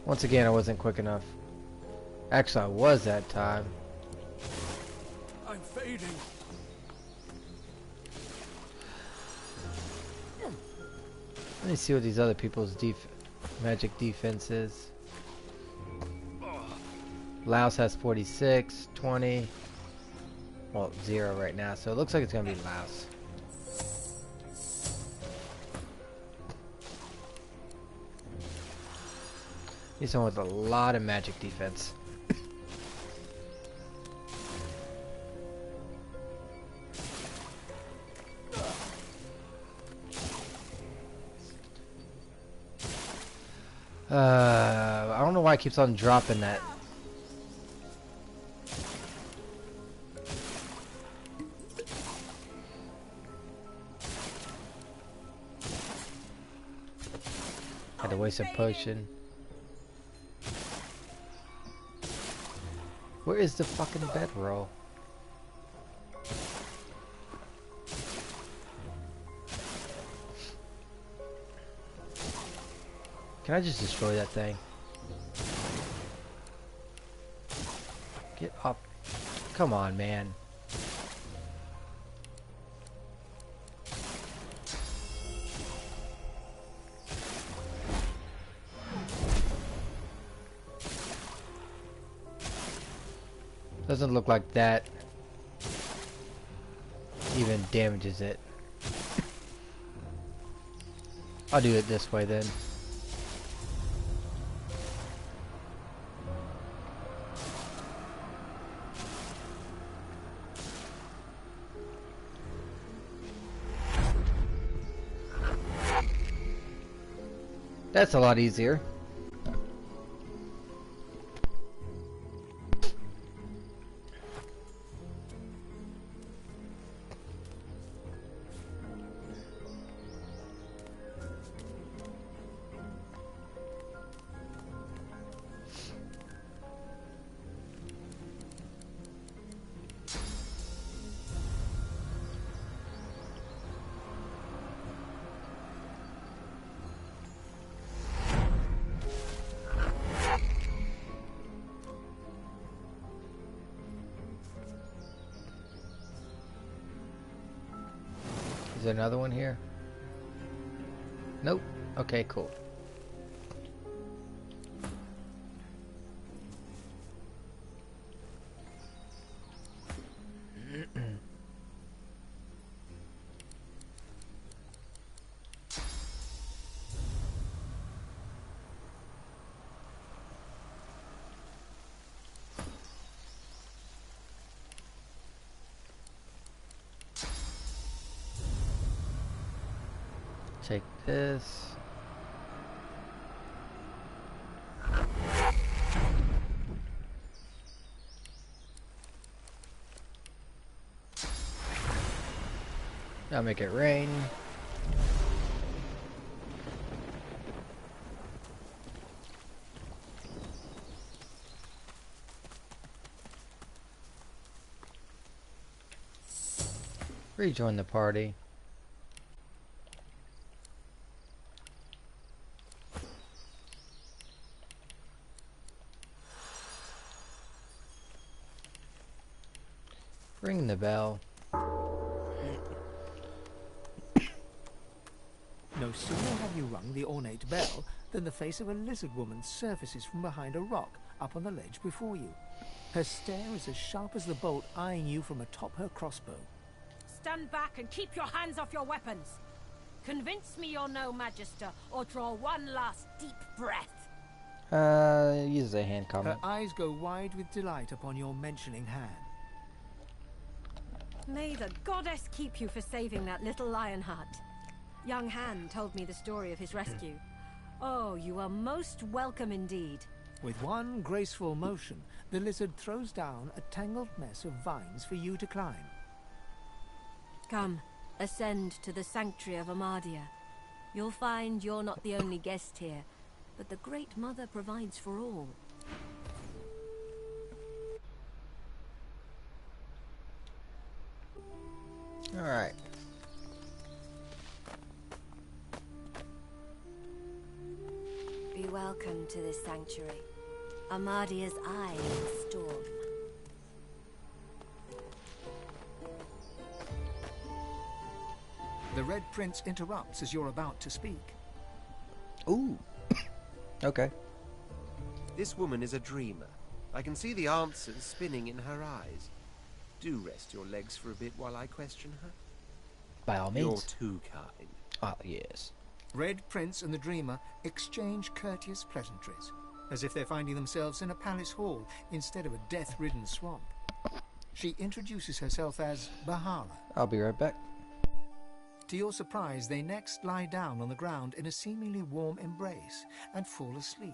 once again, I wasn't quick enough. Actually, I was that time. I'm fading. Let me see what these other people's magic defense is. Laos has 46, 20. Well, 0 right now, so it looks like it's gonna be Laos. He's someone with a lot of magic defense. I don't know why it keeps on dropping that to waste a potion. Where is the fucking bedroll? Can I just destroy that thing? Get up. Come on, man. Doesn't look like that even damages it. I'll do it this way then. That's a lot easier. Is there another one here? Nope. Okay, cool. Take this. I'll make it rain. Rejoin the party. Ring the bell. No sooner have you rung the ornate bell than the face of a lizard woman surfaces from behind a rock up on the ledge before you. Her stare is as sharp as the bolt eyeing you from atop her crossbow. Stand back and keep your hands off your weapons. Convince me you're no magister, or draw one last deep breath. Use a hand Her comment. eyes go wide with delight upon your mentioning hand. May the goddess keep you for saving that little Lionheart. Young Han told me the story of his rescue. Oh, you are most welcome indeed. With one graceful motion, the lizard throws down a tangled mess of vines for you to climb. Come, ascend to the sanctuary of Amadia. You'll find you're not the only guest here, but the Great Mother provides for all. Alright. Be welcome to this sanctuary. Amadia's eye in the storm. The Red Prince interrupts as you're about to speak. Ooh. Okay. This woman is a dreamer. I can see the answers spinning in her eyes. Do rest your legs for a bit while I question her. By all You're means. too kind. Ah, yes. Red Prince and the Dreamer exchange courteous pleasantries, as if they're finding themselves in a palace hall instead of a death-ridden swamp. She introduces herself as Bahara. I'll be right back. To your surprise, they next lie down on the ground in a seemingly warm embrace and fall asleep.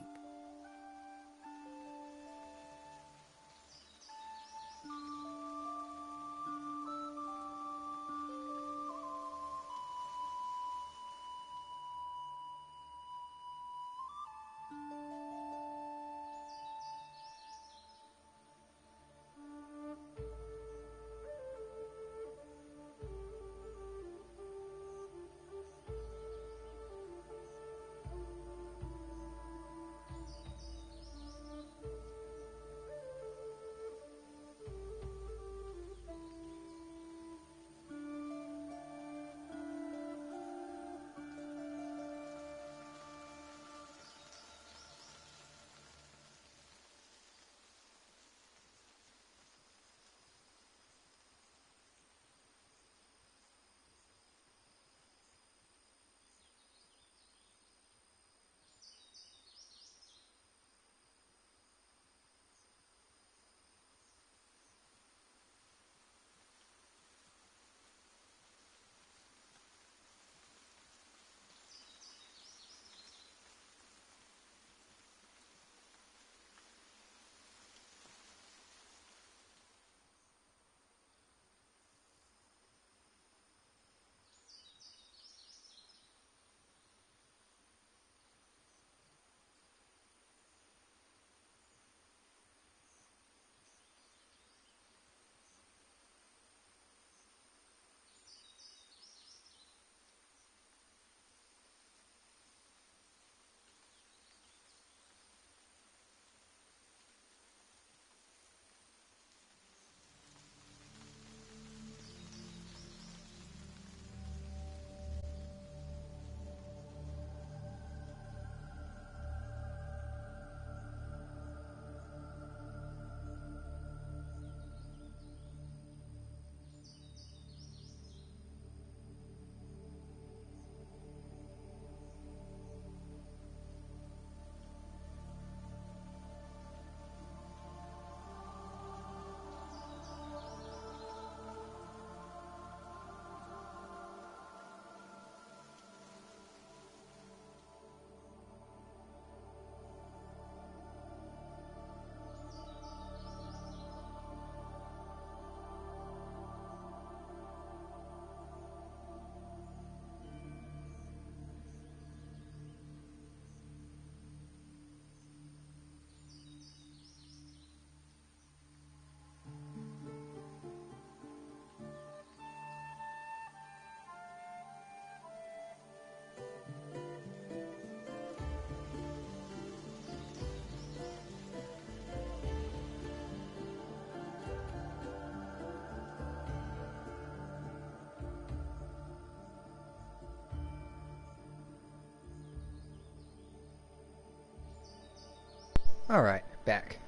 Alright, back.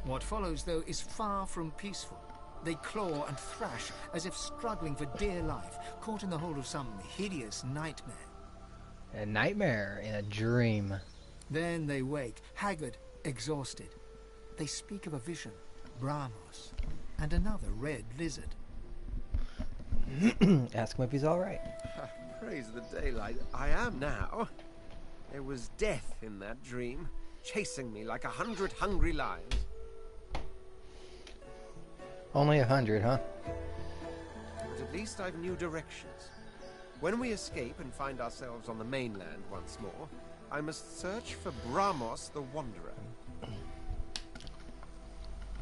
What follows, though, is far from peaceful. They claw and thrash as if struggling for dear life, caught in the hold of some hideous nightmare. A nightmare in a dream. Then they wake, haggard, exhausted. They speak of a vision, Brahmos, and another red lizard. Ask him if he's alright. Praise the daylight. I am now. There was death in that dream, chasing me like 100 hungry lions. Only 100, huh? But at least I've new directions. When we escape and find ourselves on the mainland once more, I must search for Brahmos the Wanderer.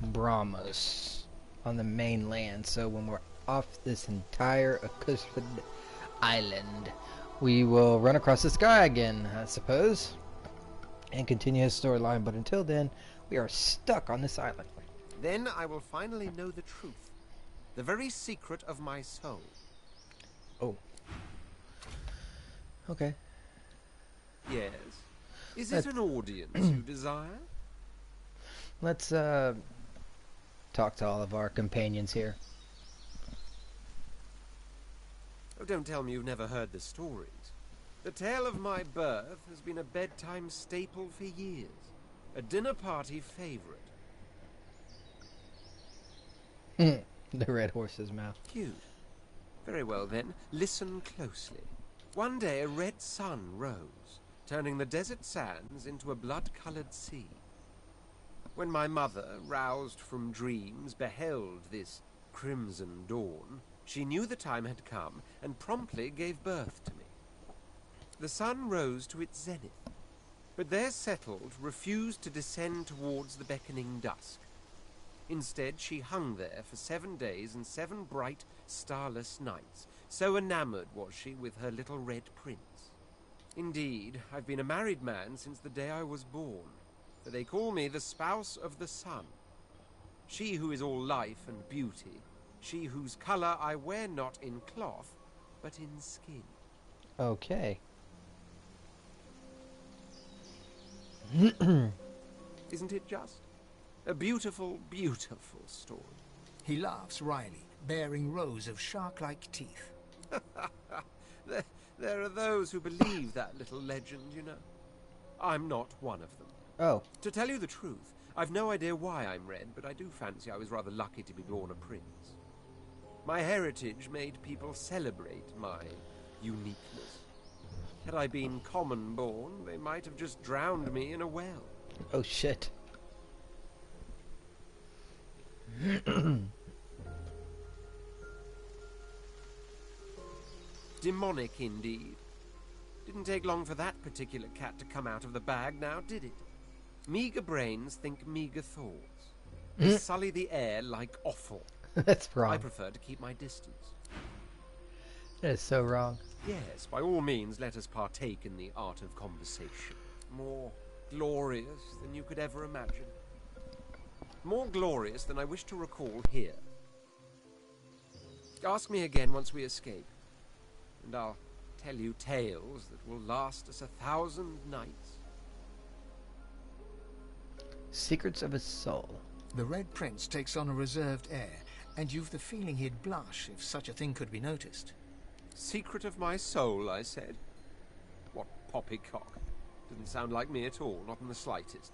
Brahmos. On the mainland, so when we're off this entire accursed island, we will run across this guy again, I suppose, and continue his storyline, but until then, we are stuck on this island. Then I will finally know the truth, the very secret of my soul. Oh. Okay. Yes. Is it an audience you desire? Let's talk to all of our companions here. Oh, don't tell me you've never heard the stories. The tale of my birth has been a bedtime staple for years, a dinner party favorite. The red horse's mouth. Cute. Very well then, listen closely. One day a red sun rose, turning the desert sands into a blood-colored sea. When my mother, roused from dreams, beheld this crimson dawn, she knew the time had come and promptly gave birth to me. The sun rose to its zenith, but there settled, refused to descend towards the beckoning dusk. Instead, she hung there for 7 days and 7 bright, starless nights. So enamored was she with her little red prince. Indeed, I've been a married man since the day I was born, for they call me the spouse of the sun. She who is all life and beauty, she whose colour I wear not in cloth, but in skin. Okay. Isn't it just? A beautiful, beautiful story. He laughs wryly, baring rows of shark-like teeth. There are those who believe that little legend, you know. I'm not one of them. Oh. To tell you the truth, I've no idea why I'm red, but I do fancy I was rather lucky to be born a prince. My heritage made people celebrate my uniqueness. Had I been common-born, they might have just drowned me in a well. Oh, shit. Demonic indeed. Didn't take long for that particular cat to come out of the bag now, did it? Meager brains think meager thoughts. They sully the air like offal. That's wrong. I prefer to keep my distance. That is so wrong. Yes, by all means, let us partake in the art of conversation. More glorious than you could ever imagine. More glorious than I wish to recall here. Ask me again once we escape, and I'll tell you tales that will last us 1,000 nights. Secrets of his soul. The Red Prince takes on a reserved air, and you've the feeling he'd blush if such a thing could be noticed. Secret of my soul, I said. What poppycock. Didn't sound like me at all, not in the slightest.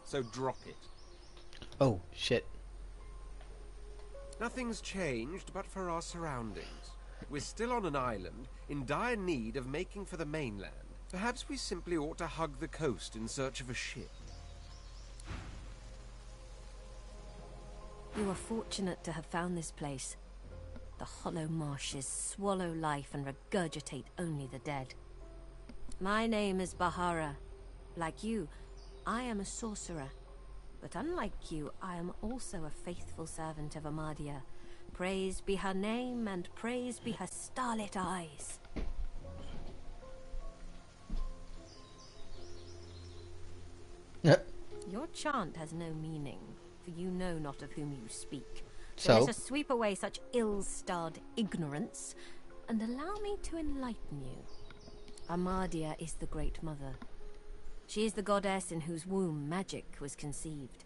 So drop it. Oh, shit. Nothing's changed but for our surroundings. We're still on an island, in dire need of making for the mainland. Perhaps we simply ought to hug the coast in search of a ship. You are fortunate to have found this place. The hollow marshes swallow life and regurgitate only the dead. My name is Bahara. Like you, I am a sorcerer. But unlike you, I am also a faithful servant of Amadia. Praised be her name and praised be her starlit eyes. Your chant has no meaning, for you know not of whom you speak. So? Let us sweep away such ill-starred ignorance, and allow me to enlighten you. Amadia is the Great Mother. She is the goddess in whose womb magic was conceived,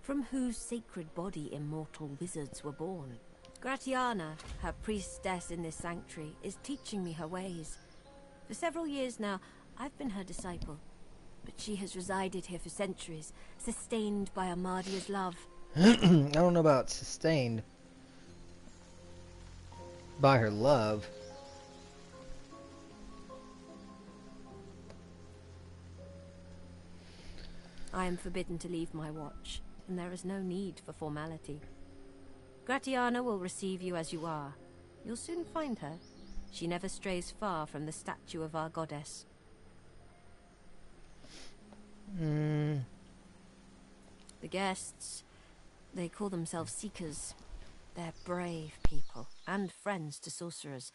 from whose sacred body immortal wizards were born. Gratiana, her priestess in this sanctuary, is teaching me her ways. For several years now, I've been her disciple, but she has resided here for centuries, sustained by Amadia's love. I don't know about sustained by her love. I am forbidden to leave my watch, and there is no need for formality. Gratiana will receive you as you are. You'll soon find her. She never strays far from the statue of our goddess. The guests, they call themselves Seekers. They're brave people, and friends to sorcerers.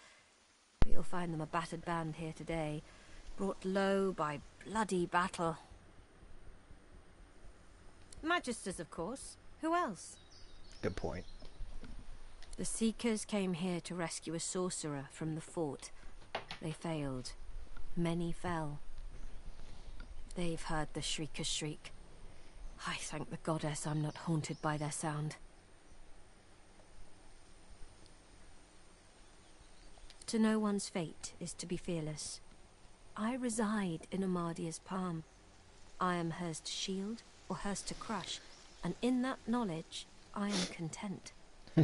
But you'll find them a battered band here today, brought low by bloody battle. Magisters, of course. Who else? Good point. The Seekers came here to rescue a sorcerer from the fort. They failed. Many fell. They've heard the Shrieker's shriek. I thank the goddess I'm not haunted by their sound. To know one's fate is to be fearless. I reside in Amadia's palm. I am hers to shield or hers to crush, and in that knowledge, I am content.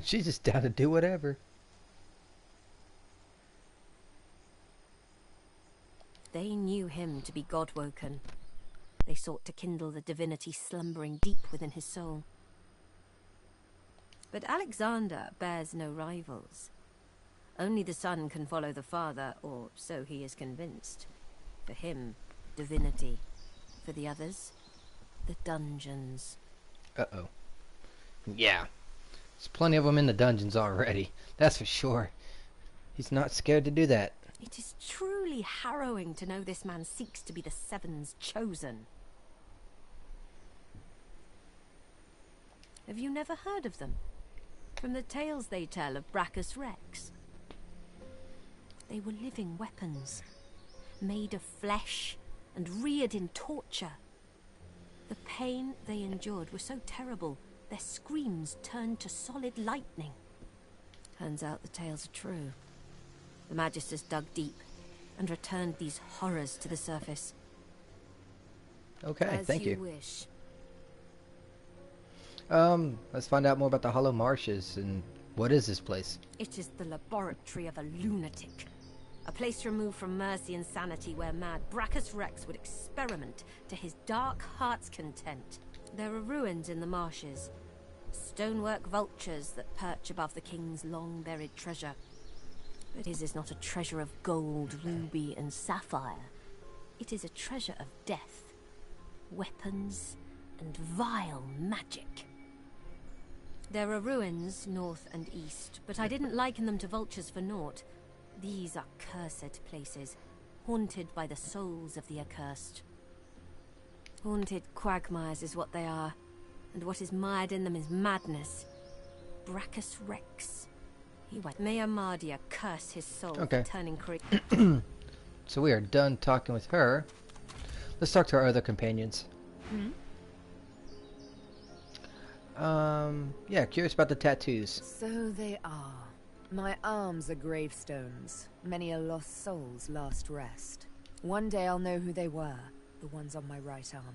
She's just down to do whatever. They knew him to be God-woken. They sought to kindle the divinity slumbering deep within his soul. But Alexander bears no rivals. Only the son can follow the father, or so he is convinced. For him, divinity. For the others, the dungeons. Uh-oh. Yeah. There's plenty of them in the dungeons already. That's for sure. He's not scared to do that. It is truly harrowing to know this man seeks to be the Seven's chosen. Have you never heard of them? From the tales they tell of Brachus Rex. They were living weapons, made of flesh and reared in torture. The pain they endured was so terrible, their screams turned to solid lightning. Turns out the tales are true. The Magisters dug deep and returned these horrors to the surface. Okay, thank you. Wish. Let's find out more about the Hollow Marshes and what is this place? It is the laboratory of a lunatic. A place removed from mercy and sanity where mad Brachus Rex would experiment to his dark heart's content. There are ruins in the marshes. Stonework vultures that perch above the king's long-buried treasure. But his is not a treasure of gold, ruby, and sapphire. It is a treasure of death, weapons, and vile magic. There are ruins north and east, but I didn't liken them to vultures for naught. These are cursed places, haunted by the souls of the accursed. Haunted quagmires is what they are, and what is mired in them is madness. Brachus Rex. He went. May Amadia curse his soul for turning creature. So we are done talking with her. Let's talk to our other companions. Yeah, curious about the tattoos. So they are. My arms are gravestones. Many a lost soul's last rest. One day I'll know who they were, the ones on my right arm.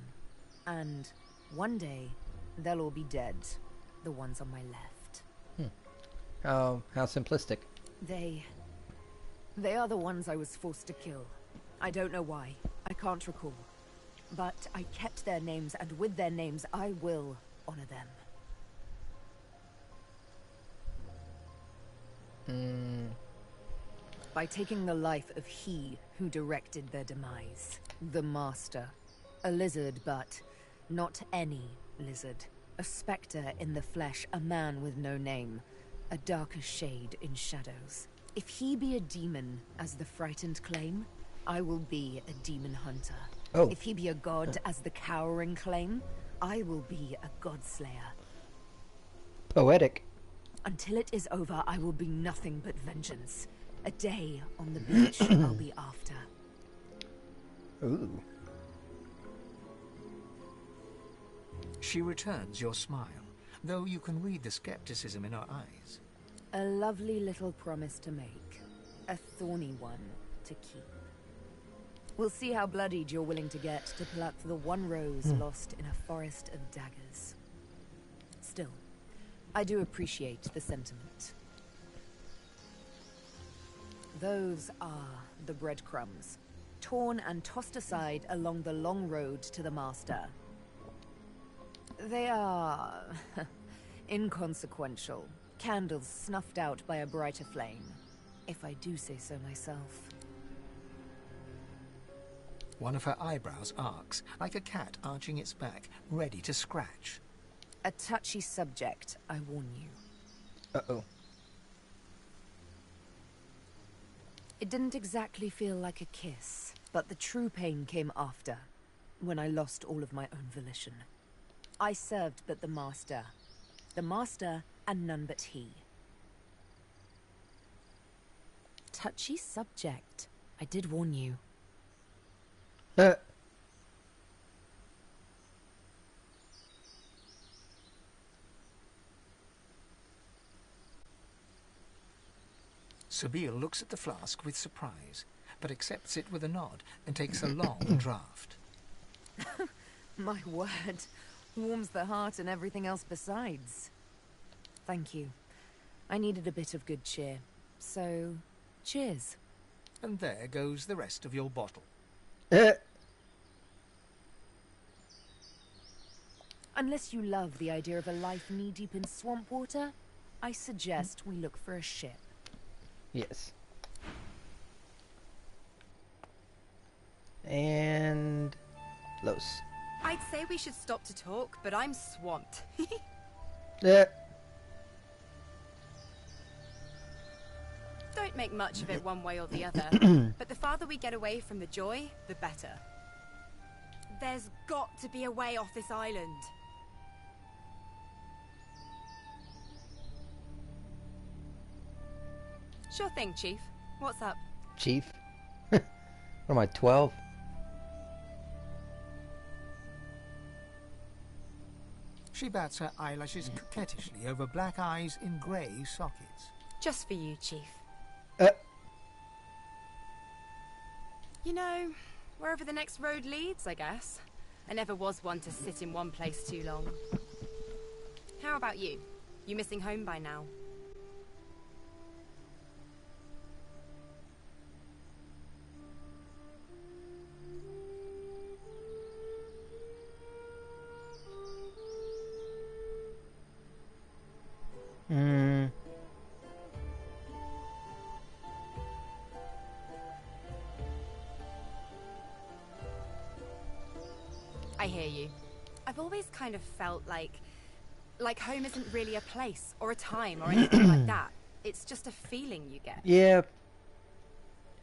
And one day, they'll all be dead, the ones on my left. How simplistic. They are the ones I was forced to kill. I don't know why. I can't recall. But I kept their names, and with their names, I will honor them. By taking the life of he who directed their demise. The Master. A lizard, but not any lizard. A spectre in the flesh, a man with no name. A darker shade in shadows. If he be a demon, as the frightened claim, I will be a demon hunter. Oh. If he be a god, as the cowering claim, I will be a godslayer. Poetic. Until it is over, I will be nothing but vengeance. A day on the beach I'll be after. Ooh. She returns your smile, though you can read the skepticism in her eyes. A lovely little promise to make. A thorny one to keep. We'll see how bloodied you're willing to get to pluck the one rose lost in a forest of daggers. Still, I do appreciate the sentiment. Those are the breadcrumbs, torn and tossed aside along the long road to the Master. They are inconsequential, candles snuffed out by a brighter flame, if I do say so myself. One of her eyebrows arcs, like a cat arching its back, ready to scratch. A touchy subject, I warn you. Uh-oh. It didn't exactly feel like a kiss, but the true pain came after, when I lost all of my own volition. I served but the Master. The Master and none but he. Touchy subject. I did warn you. Sabine looks at the flask with surprise, but accepts it with a nod and takes a long draught. My word. Warms the heart and everything else besides. Thank you. I needed a bit of good cheer. So, cheers. And there goes the rest of your bottle. Unless you love the idea of a life knee-deep in swamp water, I suggest we look for a ship. Yes. And Los. I'd say we should stop to talk, but I'm swamped. Don't make much of it one way or the other, but the farther we get away from the joy, the better. There's got to be a way off this island. Sure thing, Chief. What's up? Chief? What am I, 12? She bats her eyelashes coquettishly over black eyes in grey sockets. Just for you, Chief. You know, wherever the next road leads, I guess. I never was one to sit in one place too long. How about you? You missing home by now? I hear you. I've always kind of felt like home isn't really a place or a time or anything like that. It's just a feeling you get. Yeah.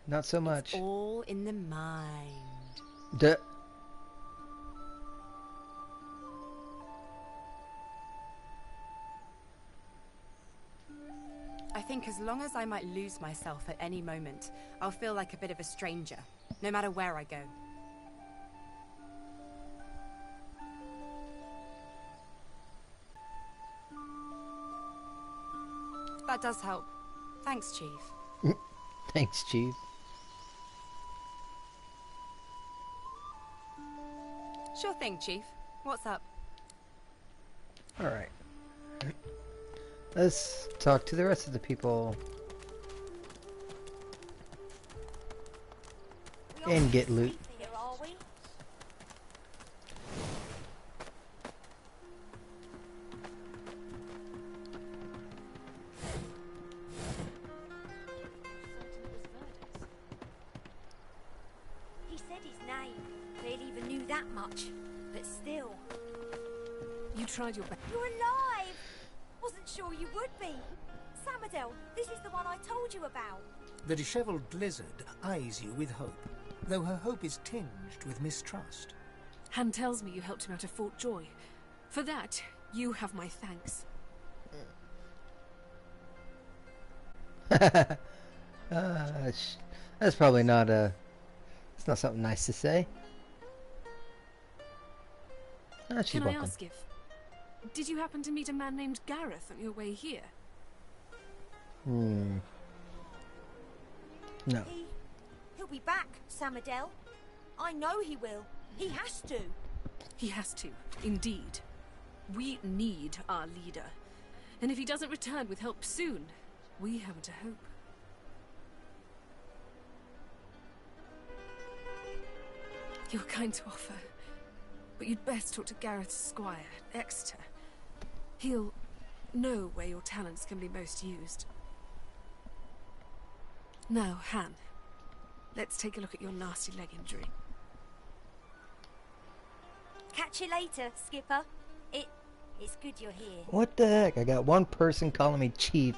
Not so much. It's all in the mind. Duh. I think as long as I might lose myself at any moment, I'll feel like a bit of a stranger, no matter where I go. That does help. Thanks, Chief. Thanks, Chief. Sure thing, Chief. What's up? Alright. Let's talk to the rest of the people. And get loot. He said his name. Barely even knew that much. But still. You tried your best. You're alive! Wasn't sure you would be. Samadel, this is the one I told you about. The dishevelled lizard eyes you with hope, though her hope is tinged with mistrust. Han tells me you helped him out of Fort Joy. For that, you have my thanks. That's probably not it's not something nice to say. She's Can I welcome. ask if Did you happen to meet a man named Gareth on your way here? No. He'll be back, Samadel. I know he will. He has to. He has to, indeed. We need our leader. And if he doesn't return with help soon, we haven't a hope. You're kind to offer, but you'd best talk to Gareth's squire, Exeter. He'll know where your talents can be most used. Now, Han, let's take a look at your nasty leg injury. Catch you later, Skipper. It's good you're here. What the heck? I got one person calling me Chief,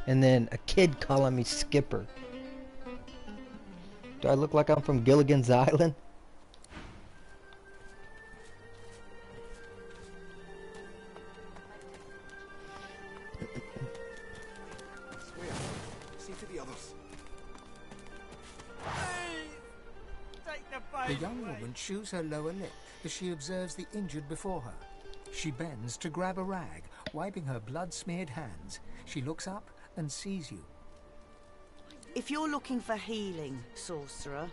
and then a kid calling me Skipper. Do I look like I'm from Gilligan's Island? See to the others. The young woman chews her lower lip as she observes the injured before her. She bends to grab a rag, wiping her blood-smeared hands. She looks up and sees you. If you're looking for healing, sorcerer,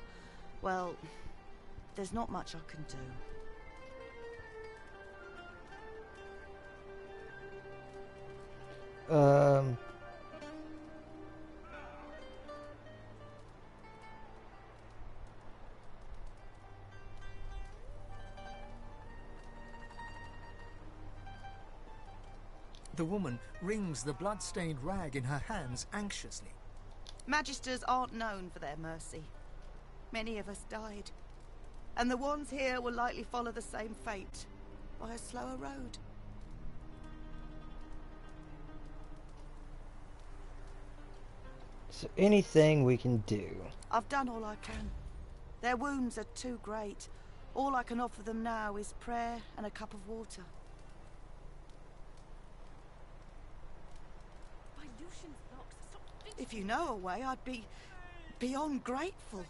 well, there's not much I can do. The woman wrings the blood-stained rag in her hands anxiously. Magisters aren't known for their mercy. Many of us died. And the ones here will likely follow the same fate, by a slower road. Is there anything we can do? I've done all I can. Their wounds are too great. All I can offer them now is prayer and a cup of water. If you know a way, I'd be beyond grateful.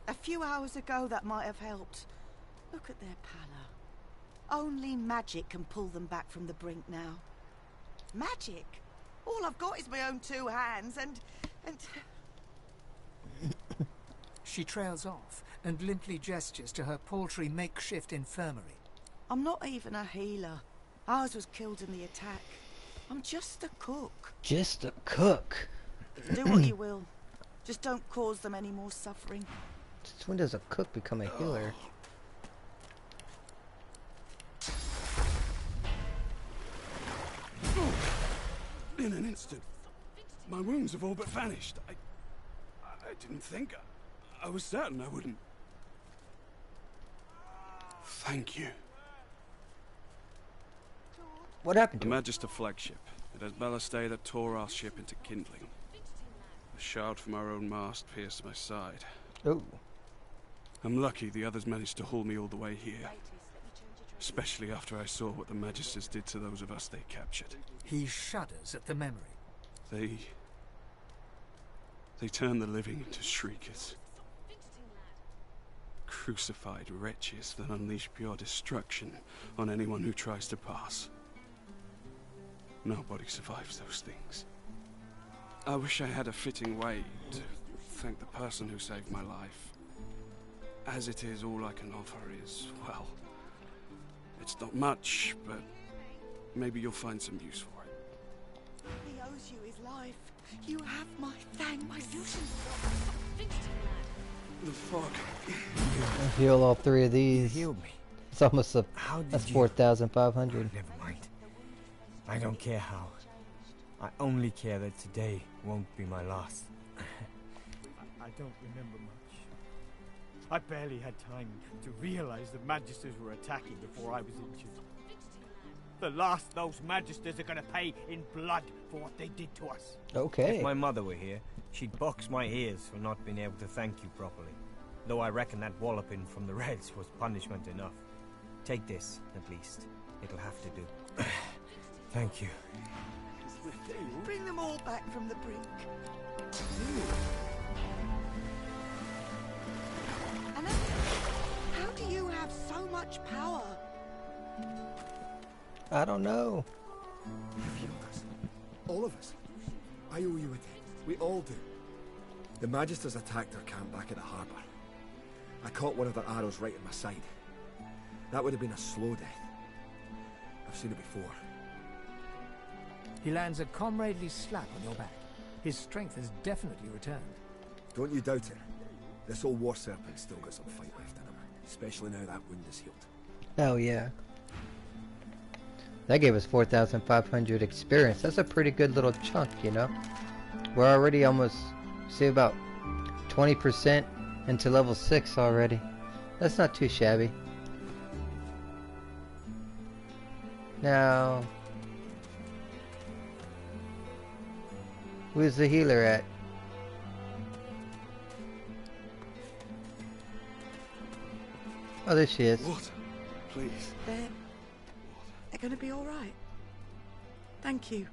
A few hours ago, that might have helped. Look at their pallor. Only magic can pull them back from the brink now. Magic? All I've got is my own two hands and... She trails off and limply gestures to her paltry makeshift infirmary. I'm not even a healer. Ours was killed in the attack. I'm just a cook. Just a cook. Do what you will. Just don't cause them any more suffering. Since when does a cook become a healer? In an instant. My wounds have all but vanished. I didn't think. I was certain I wouldn't. Thank you. What happened to the it? Magister flagship. It has ballastay that tore our ship into kindling. A shard from our own mast pierced my side. Oh. I'm lucky the others managed to haul me all the way here. Especially after I saw what the Magisters did to those of us they captured. He shudders at the memory. They turn the living into shriekers. Crucified wretches that unleash pure destruction on anyone who tries to pass. Nobody survives those things. I wish I had a fitting way to thank the person who saved my life. As it is, all I can offer is, well, it's not much, but maybe you'll find some use for it. He owes you his life. You have my thanks. My The fog. I'll heal all three of these. You healed me. It's almost a. That's 4,500. Never mind. I don't care how. I only care that today won't be my last. I don't remember much. I barely had time to realize the Magisters were attacking before I was injured. The last those Magisters are gonna pay in blood for what they did to us. Okay. If my mother were here, she'd box my ears for not being able to thank you properly. Though I reckon that walloping from the Reds was punishment enough. Take this, at least. It'll have to do. Thank you. Bring them all back from the brink. Anna, how do you have so much power? I don't know. You owe us. All of us. I owe you a debt. We all do. The Magisters attacked our camp back at the harbour. I caught one of their arrows right in my side. That would have been a slow death. I've seen it before. He lands a comradely slap on your back. His strength has definitely returned. Don't you doubt it. This old war serpent's still got some fight left in him. Especially now that wound is healed. Hell yeah. That gave us 4,500 experience. That's a pretty good little chunk, you know? We're already almost, say about 20% into level 6 already. That's not too shabby. Now, where's the healer at? Oh, there she is. Water, please. They're gonna be all right. Thank you.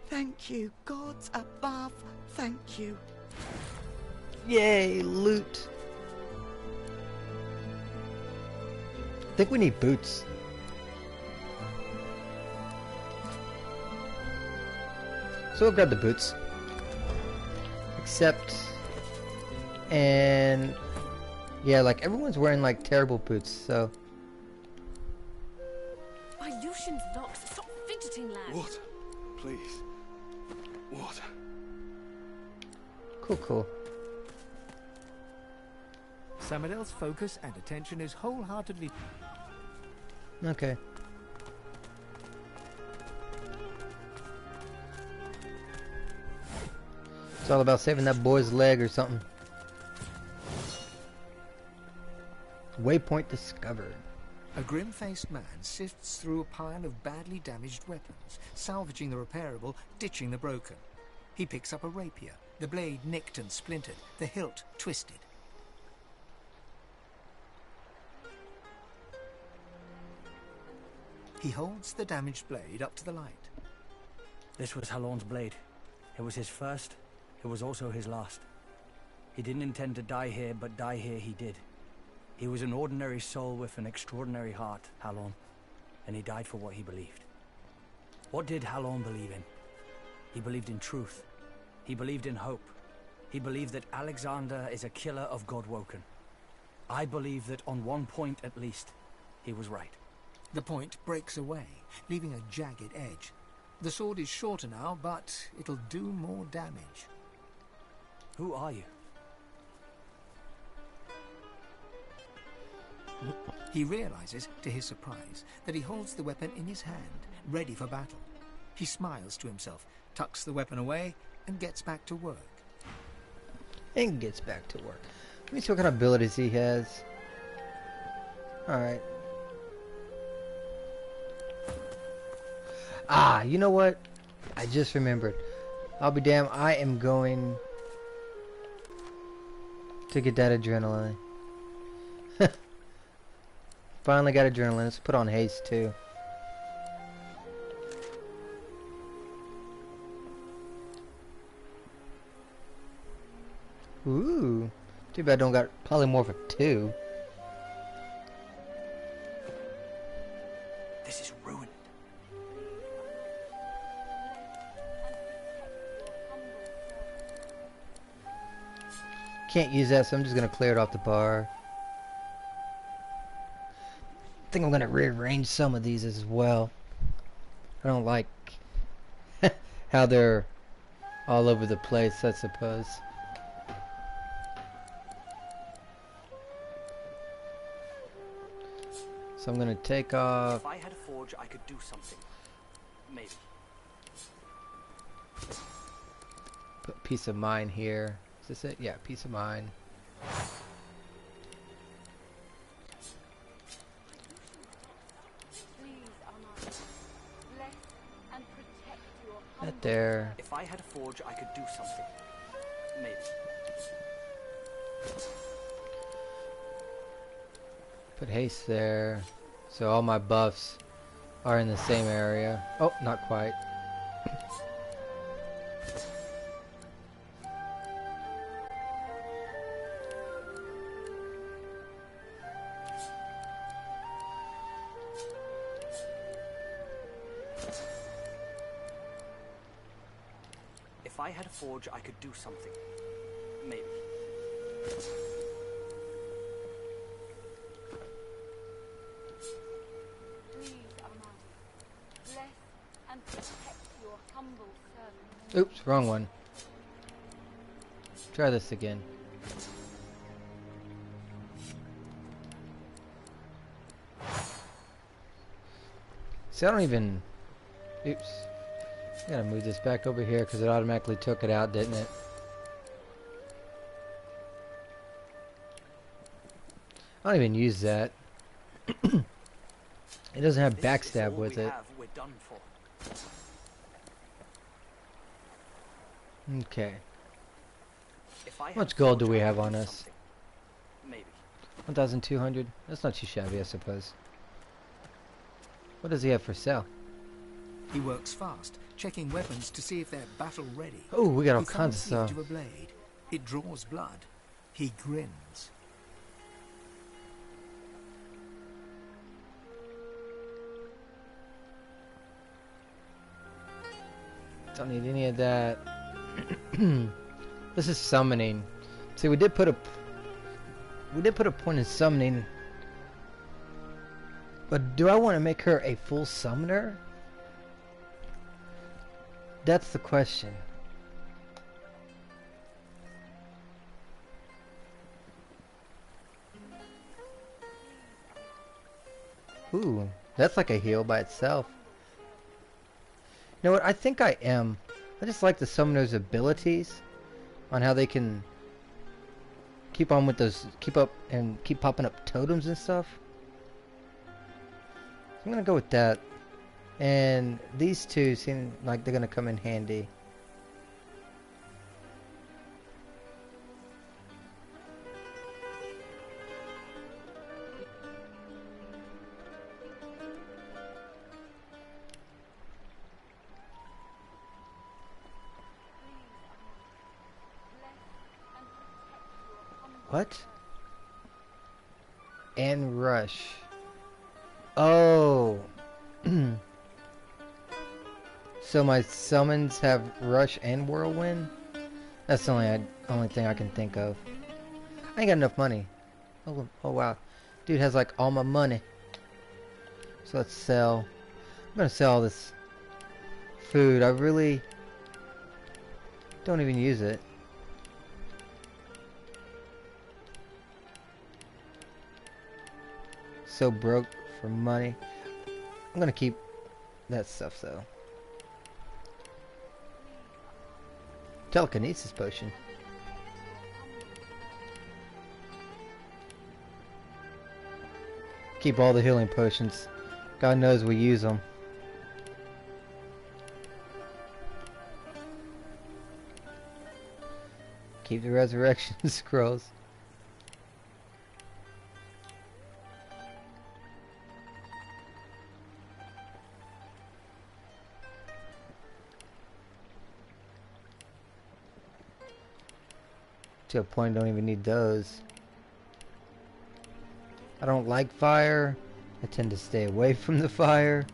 Thank you. Gods above, thank you. Yay, loot. I think we need boots. So we'll grab the boots. Except, and yeah, like everyone's wearing like terrible boots, so. My Lucian's locks. Stop fidgeting, lad. Water, please. Water. Cool, cool. Samadel's focus and attention is wholeheartedly... Okay. It's all about saving that boy's leg or something. Waypoint discovered. A grim-faced man sifts through a pile of badly damaged weapons, salvaging the repairable, ditching the broken. He picks up a rapier, the blade nicked and splintered, the hilt twisted. He holds the damaged blade up to the light. This was Halorn's blade. It was his first, it was also his last. He didn't intend to die here, but die here he did. He was an ordinary soul with an extraordinary heart, Halorn, and he died for what he believed. What did Halorn believe in? He believed in truth. He believed in hope. He believed that Alexander is a killer of Godwoken. I believe that on one point at least, he was right. The point breaks away, leaving a jagged edge. The sword is shorter now, but it'll do more damage. Who are you? He realizes, to his surprise, that he holds the weapon in his hand, ready for battle. He smiles to himself, tucks the weapon away, and gets back to work. And gets back to work. Let me see what kind of abilities he has. Alright. Ah, you know what? I just remembered. I'll be damned, I am going to get that adrenaline. Finally got adrenaline. Let's put on haste too. Ooh. Too bad I don't got polymorph 2. This is ruined. Can't use that, so I'm just gonna clear it off the bar. I think I'm gonna rearrange some of these as well. I don't like how they're all over the place, I suppose. So I'm gonna take off. If I had a forge, I could do something. Maybe. Put peace of mind here. Is this it? Yeah, peace of mind. That there. If I had a forge, I could do something. Maybe. Put haste there. So all my buffs are in the same area. Oh, not quite. I had a forge, I could do something. Maybe. Please, Almighty, bless and protect your humble servant. Oops, wrong one. Try this again. See, I don't even... Oops. I gotta move this back over here because it automatically took it out, didn't it? I don't even use that. It doesn't have backstab with it. We're done for. Okay. If I How much gold do we have on us? Maybe. 1,200? That's not too shabby, I suppose. What does he have for sale? He works fast, checking weapons to see if they're battle ready. Oh, we got all He kinds of thumbs the stuff. edge of a blade. It draws blood. He grins. Don't need any of that. This is summoning. See, we did put a point in summoning. But do I want to make her a full summoner? That's the question. Ooh, that's like a heal by itself. You know what? I think I am. I just like the summoner's abilities on how they can keep on with those, keep up and keep popping up totems and stuff. So I'm gonna go with that. And these two seem like they're gonna come in handy. What? And rush. Oh. So my summons have rush and whirlwind? That's the only thing I can think of. I ain't got enough money. Oh wow. Dude has like all my money. So let's sell. I'm gonna sell all this food. I really don't even use it. So broke for money. I'm gonna keep that stuff though. Telekinesis potion. Keep all the healing potions. God knows we use them. Keep the resurrection scrolls. To a point, don't even need those. I don't like fire. I tend to stay away from the fire.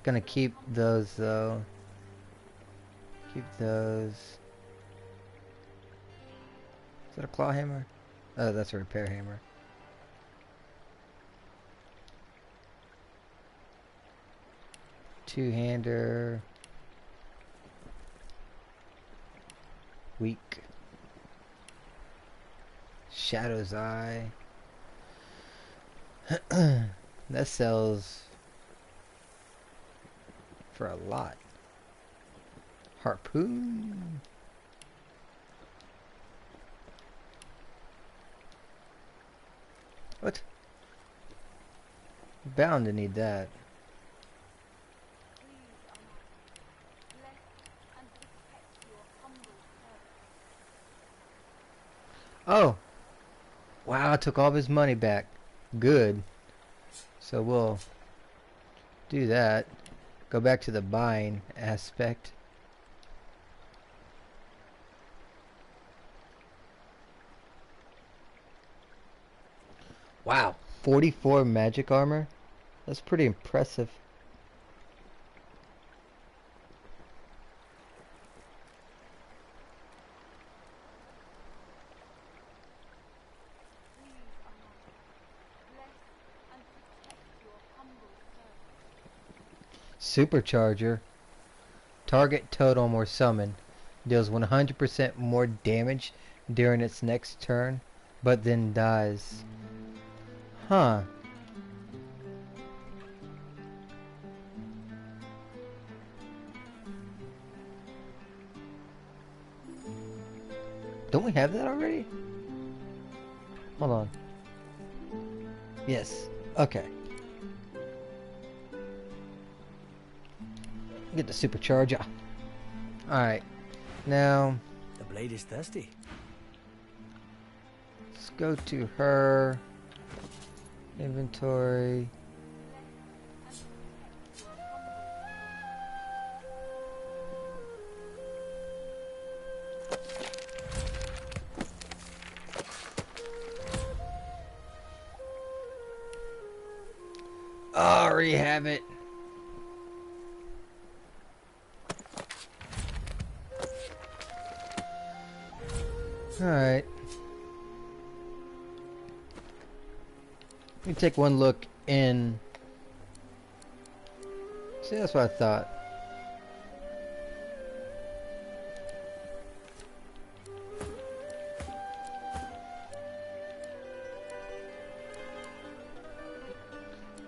Gonna keep those though. Keep those. Is that a claw hammer? Oh, that's a repair hammer. Two-hander. Weak. Shadow's Eye. That sells for a lot. Harpoon. What? Bound to need that. Oh! Wow, I took all of his money back. Good. So we'll do that. Go back to the buying aspect. Wow, 44 magic armor? That's pretty impressive. Supercharger. Target totem or summon deals 100% more damage during its next turn, but then dies. Huh. Don't we have that already? Hold on. Yes. Okay. Get the supercharger. Alright. Now, The blade is thirsty. let's go to her inventory. Oh, rehab it. Alright. Let me take one look in. See, that's what I thought.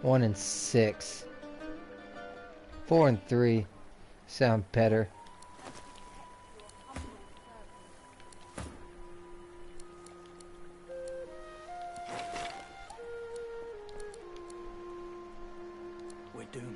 One and 6. 4 and 3 sound better. We're doomed.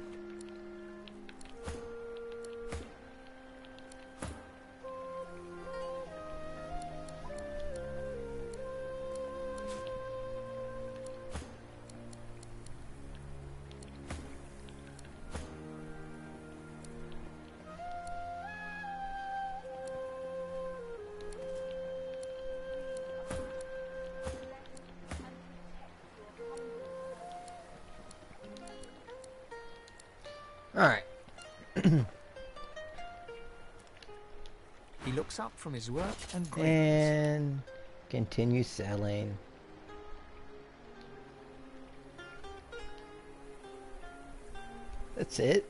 Alright. He looks up from his work and grins. And continue selling. That's it?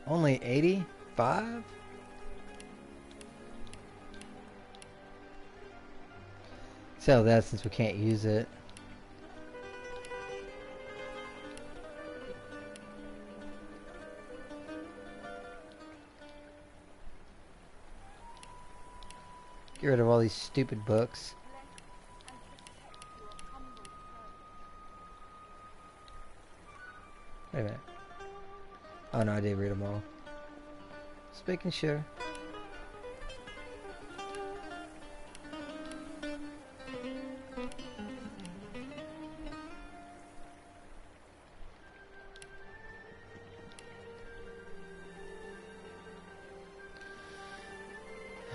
Only 85? Sell that since we can't use it. Get rid of all these stupid books. Wait a minute. Oh no, I did read them all. Just making sure.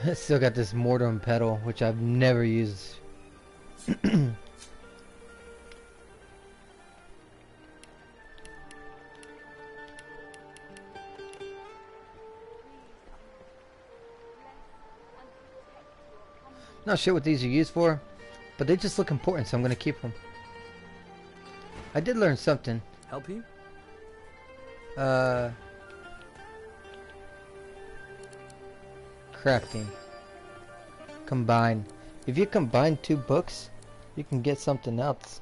I still got this mortar and pedal, which I've never used. Not sure what these are used for, but they just look important, so I'm gonna keep them. I did learn something. Help you? Crafting. Combine. If you combine 2 books, you can get something else.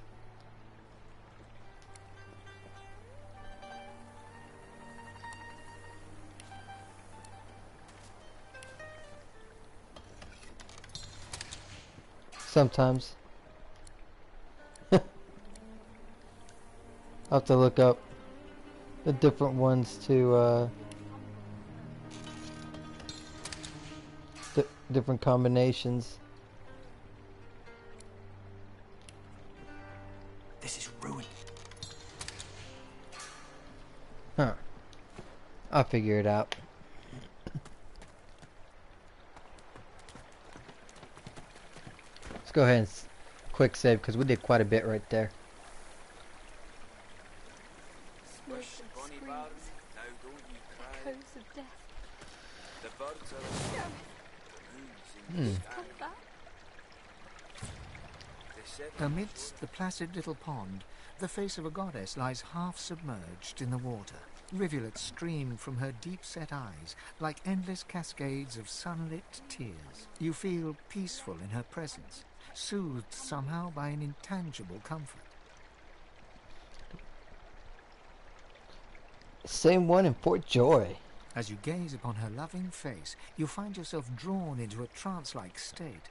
Sometimes. I'll have to look up the different ones to different combinations. This is ruined. Huh. I'll figure it out. Let's go ahead and quick save because we did quite a bit right there. Smoke and screams, echoes of death. Come back. Amidst the placid little pond, the face of a goddess lies half submerged in the water. Rivulets stream from her deep-set eyes like endless cascades of sunlit tears. You feel peaceful in her presence, soothed somehow by an intangible comfort. Same one in Port Joy. As you gaze upon her loving face, you find yourself drawn into a trance-like state.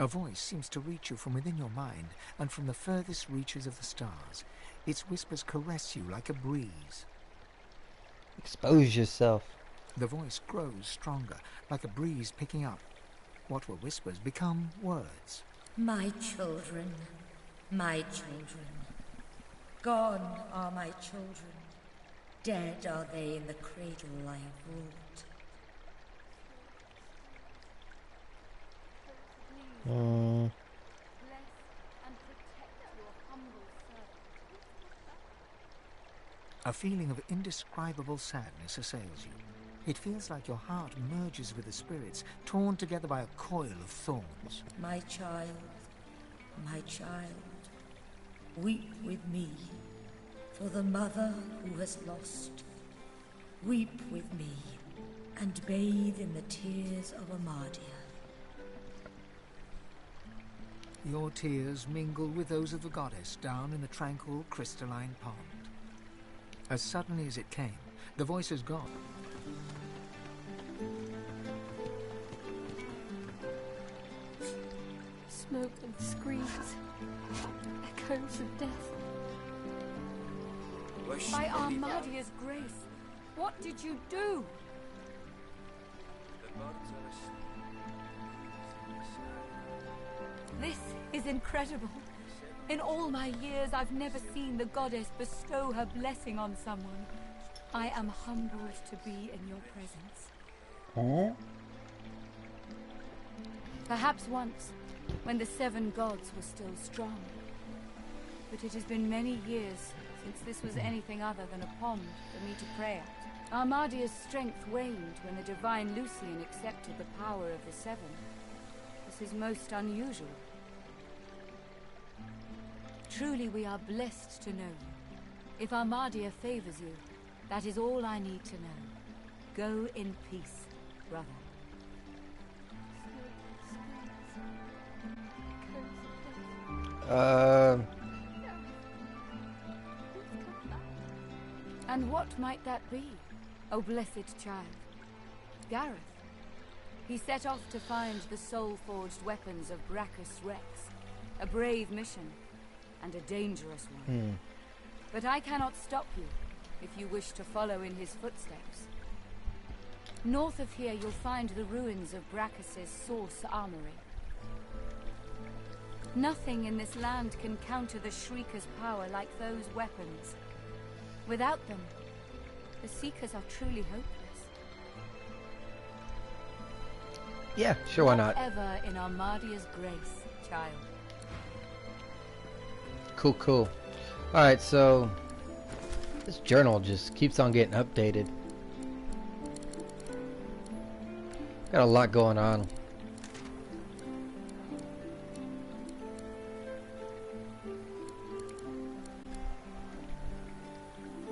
A voice seems to reach you from within your mind and from the furthest reaches of the stars. Its whispers caress you like a breeze. Expose yourself. The voice grows stronger, like a breeze picking up. What were whispers become words. My children, my children. Gone are my children. Dead are they in the cradle I have ruled. A feeling of indescribable sadness assails you. It feels like your heart merges with the spirits, torn together by a coil of thorns. My child, weep with me for the mother who has lost. Weep with me and bathe in the tears of Amadia. Your tears mingle with those of the goddess down in the tranquil crystalline pond. As suddenly as it came, the voice is gone. Smoke and screams, echoes of death. By Armadia's grace, what did you do? This is incredible. In all my years, I've never seen the goddess bestow her blessing on someone. I am humbled to be in your presence. Huh? Perhaps once, when the 7 gods were still strong. But it has been many years since this was anything other than a pond for me to pray at. Armadia's strength waned when the divine Lucian accepted the power of the 7. This is most unusual. Truly we are blessed to know you. If Armadia favors you, that is all I need to know. Go in peace, brother. And what might that be, O blessed child? Gareth. He set off to find the soul-forged weapons of Brachus Rex. A brave mission, and a dangerous one. But I cannot stop you, if you wish to follow in his footsteps. North of here you'll find the ruins of Brachus's source armory. Nothing in this land can counter the Shrieker's power like those weapons. Without them, the Seekers are truly hopeless. Yeah, sure, why not? Ever in Armadia's grace, child. Cool, cool. Alright, so this journal just keeps on getting updated. Got a lot going on.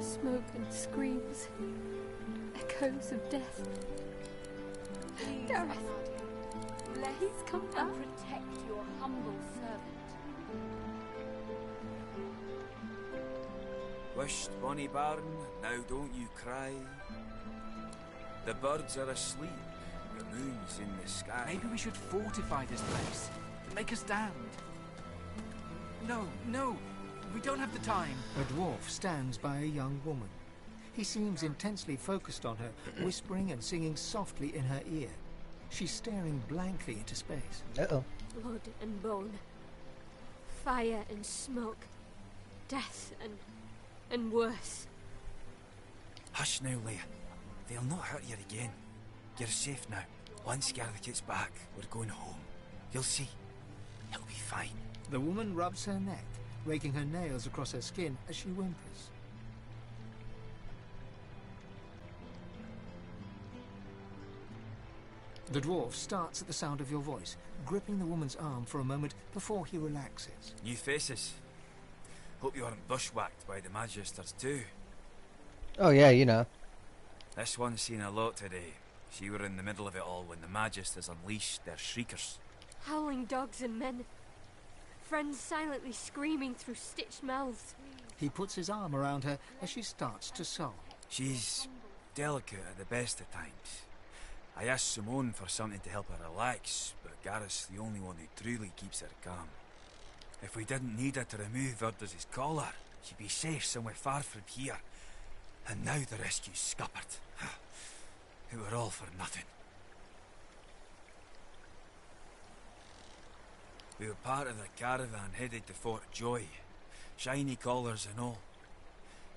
Smoke and screams, echoes of death. Gareth, Please come and protect your humble servant. Wisht, bonny bairn, now don't you cry. The birds are asleep, the moon's in the sky. Maybe we should fortify this place to make a stand. No, no, we don't have the time. A dwarf stands by a young woman. He seems intensely focused on her, whispering and singing softly in her ear. She's staring blankly into space. Uh-oh. Blood and bone, fire and smoke, death and worse. Hush now, Leia. They'll not hurt you again. You're safe now. Once Gareth gets back, we're going home. You'll see. It'll be fine. The woman rubs her neck, raking her nails across her skin as she whimpers. The dwarf starts at the sound of your voice, gripping the woman's arm for a moment before he relaxes. New faces. Hope you aren't bushwhacked by the Magisters too. Oh yeah, you know. This one's seen a lot today. She were in the middle of it all when the Magisters unleashed their shriekers. Howling dogs and men. Friends silently screaming through stitched mouths. He puts his arm around her as she starts to sob. She's delicate at the best of times. I asked Simone for something to help her relax, but Gareth's the only one who truly keeps her calm. If we didn't need her to remove Verdus' collar, she'd be safe somewhere far from here. And now the rescue's scuppered. It were all for nothing. We were part of the caravan headed to Fort Joy, shiny collars and all.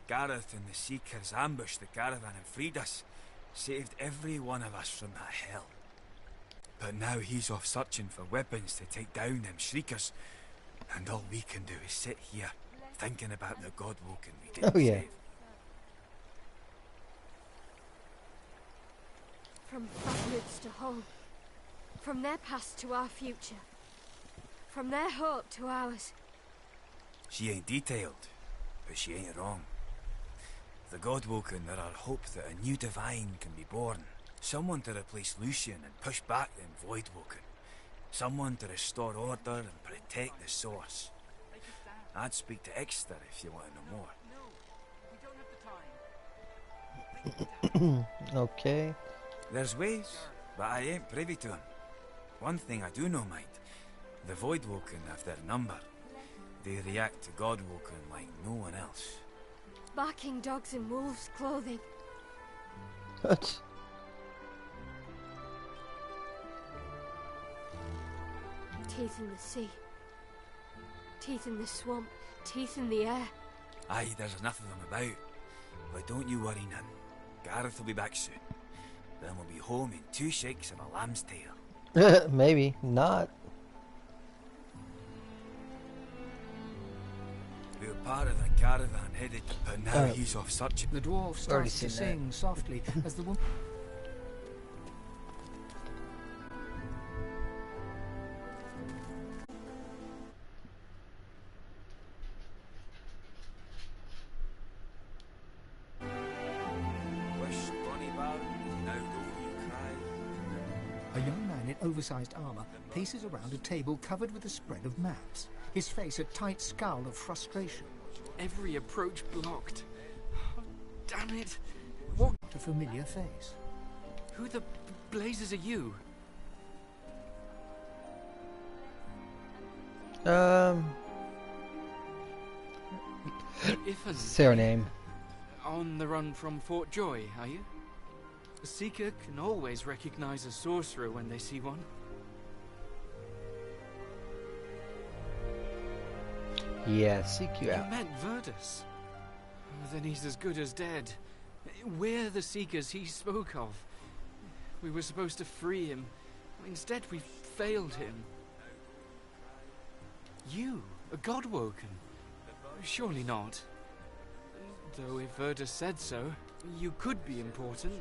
Gareth and the Seekers ambushed the caravan and freed us, saved every one of us from that hell. But now he's off searching for weapons to take down them shriekers, and all we can do is sit here, thinking about the Godwoken we didn't save. From Flatwoods to home. From their past to our future. From their hope to ours. She ain't detailed, but she ain't wrong. The Godwoken are our hope that a new divine can be born. Someone to replace Lucian and push back them Voidwoken. Someone to restore order and protect the source. I'd speak to Exeter if you want to know more. Okay. There's ways, but I ain't privy to them. One thing I do know, mate. The Voidwoken have their number. They react to Godwoken like no one else. Barking dogs in wolves' clothing. What? Teeth in the sea. Teeth in the swamp. Teeth in the air. Aye, there's enough of them about. But don't you worry none. Gareth will be back soon. Then we'll be home in 2 shakes and a lamb's tail. Maybe not. We were part of the caravan headed, but now he's off searching. The dwarf starts to sing softly as the woman... A young man in oversized armor paces around a table covered with a spread of maps, his face a tight scowl of frustration. Every approach blocked. Oh, damn it. What? A familiar face. Who the blazes are you? Say her name. On the run from Fort Joy, are you? A seeker can always recognize a sorcerer when they see one. Yeah, seek you out. You met Verdus. Then he's as good as dead. We're the seekers he spoke of. We were supposed to free him. Instead, we failed him. You, a Godwoken? Surely not. Though if Verdus said so, you could be important.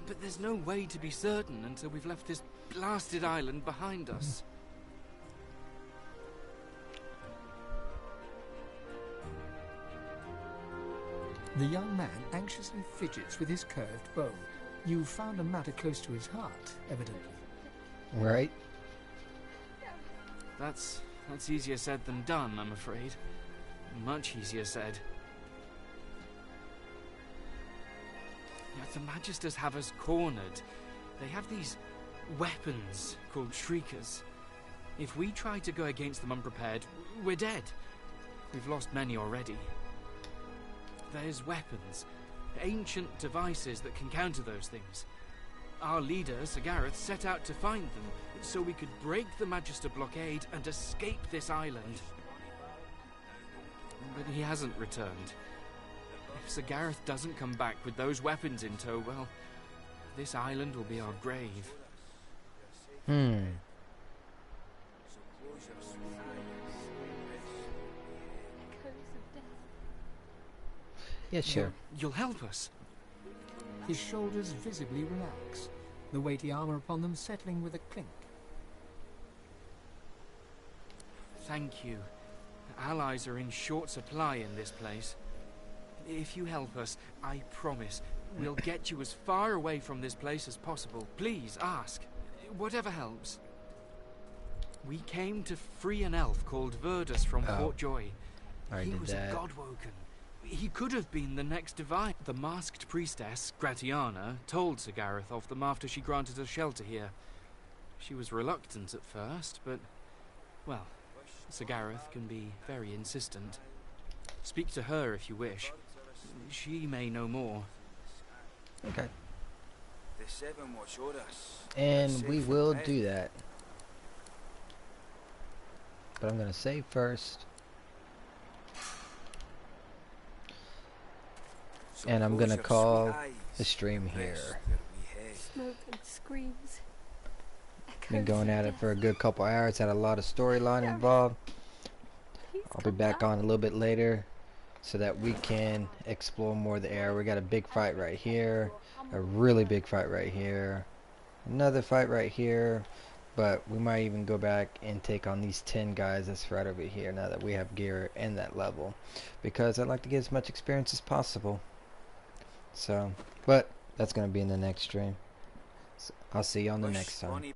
But there's no way to be certain until we've left this blasted island behind us. The young man anxiously fidgets with his curved bow. You've found a matter close to his heart, evidently. Right. That's easier said than done, I'm afraid. Much easier said. Yet the Magisters have us cornered. They have these weapons called Shriekers. If we try to go against them unprepared, we're dead. We've lost many already. There's weapons, ancient devices that can counter those things. Our leader, Sir Gareth, set out to find them so we could break the Magister blockade and escape this island. But he hasn't returned. If Sir Gareth doesn't come back with those weapons in tow, well, this island will be our grave. Yeah, sure. You'll help us. His shoulders visibly relax, the weighty armor upon them settling with a clink. Thank you. Allies are in short supply in this place. If you help us, I promise, we'll get you as far away from this place as possible. Please, ask. Whatever helps. We came to free an elf called Verdus from Fort Joy. He was a godwoken. He could have been the next divine. The masked priestess, Gratiana, told Sir Gareth of them after she granted us shelter here. She was reluctant at first, but, well, Sir Gareth can be very insistent. Speak to her if you wish. She may know more. Okay. The seven watch orders. And we will do that. But I'm gonna save first. And I'm gonna call the stream here. Smoke and screams. Been going at it for a good couple hours. Had a lot of storyline involved. I'll be back on a little bit later so that we can explore more of the area. We got a big fight right here, a really big fight right here, another fight right here, but we might even go back and take on these 10 guys that's right over here now that we have gear and that level, because I'd like to get as much experience as possible. So, but that's going to be in the next stream. So I'll see you on the next time.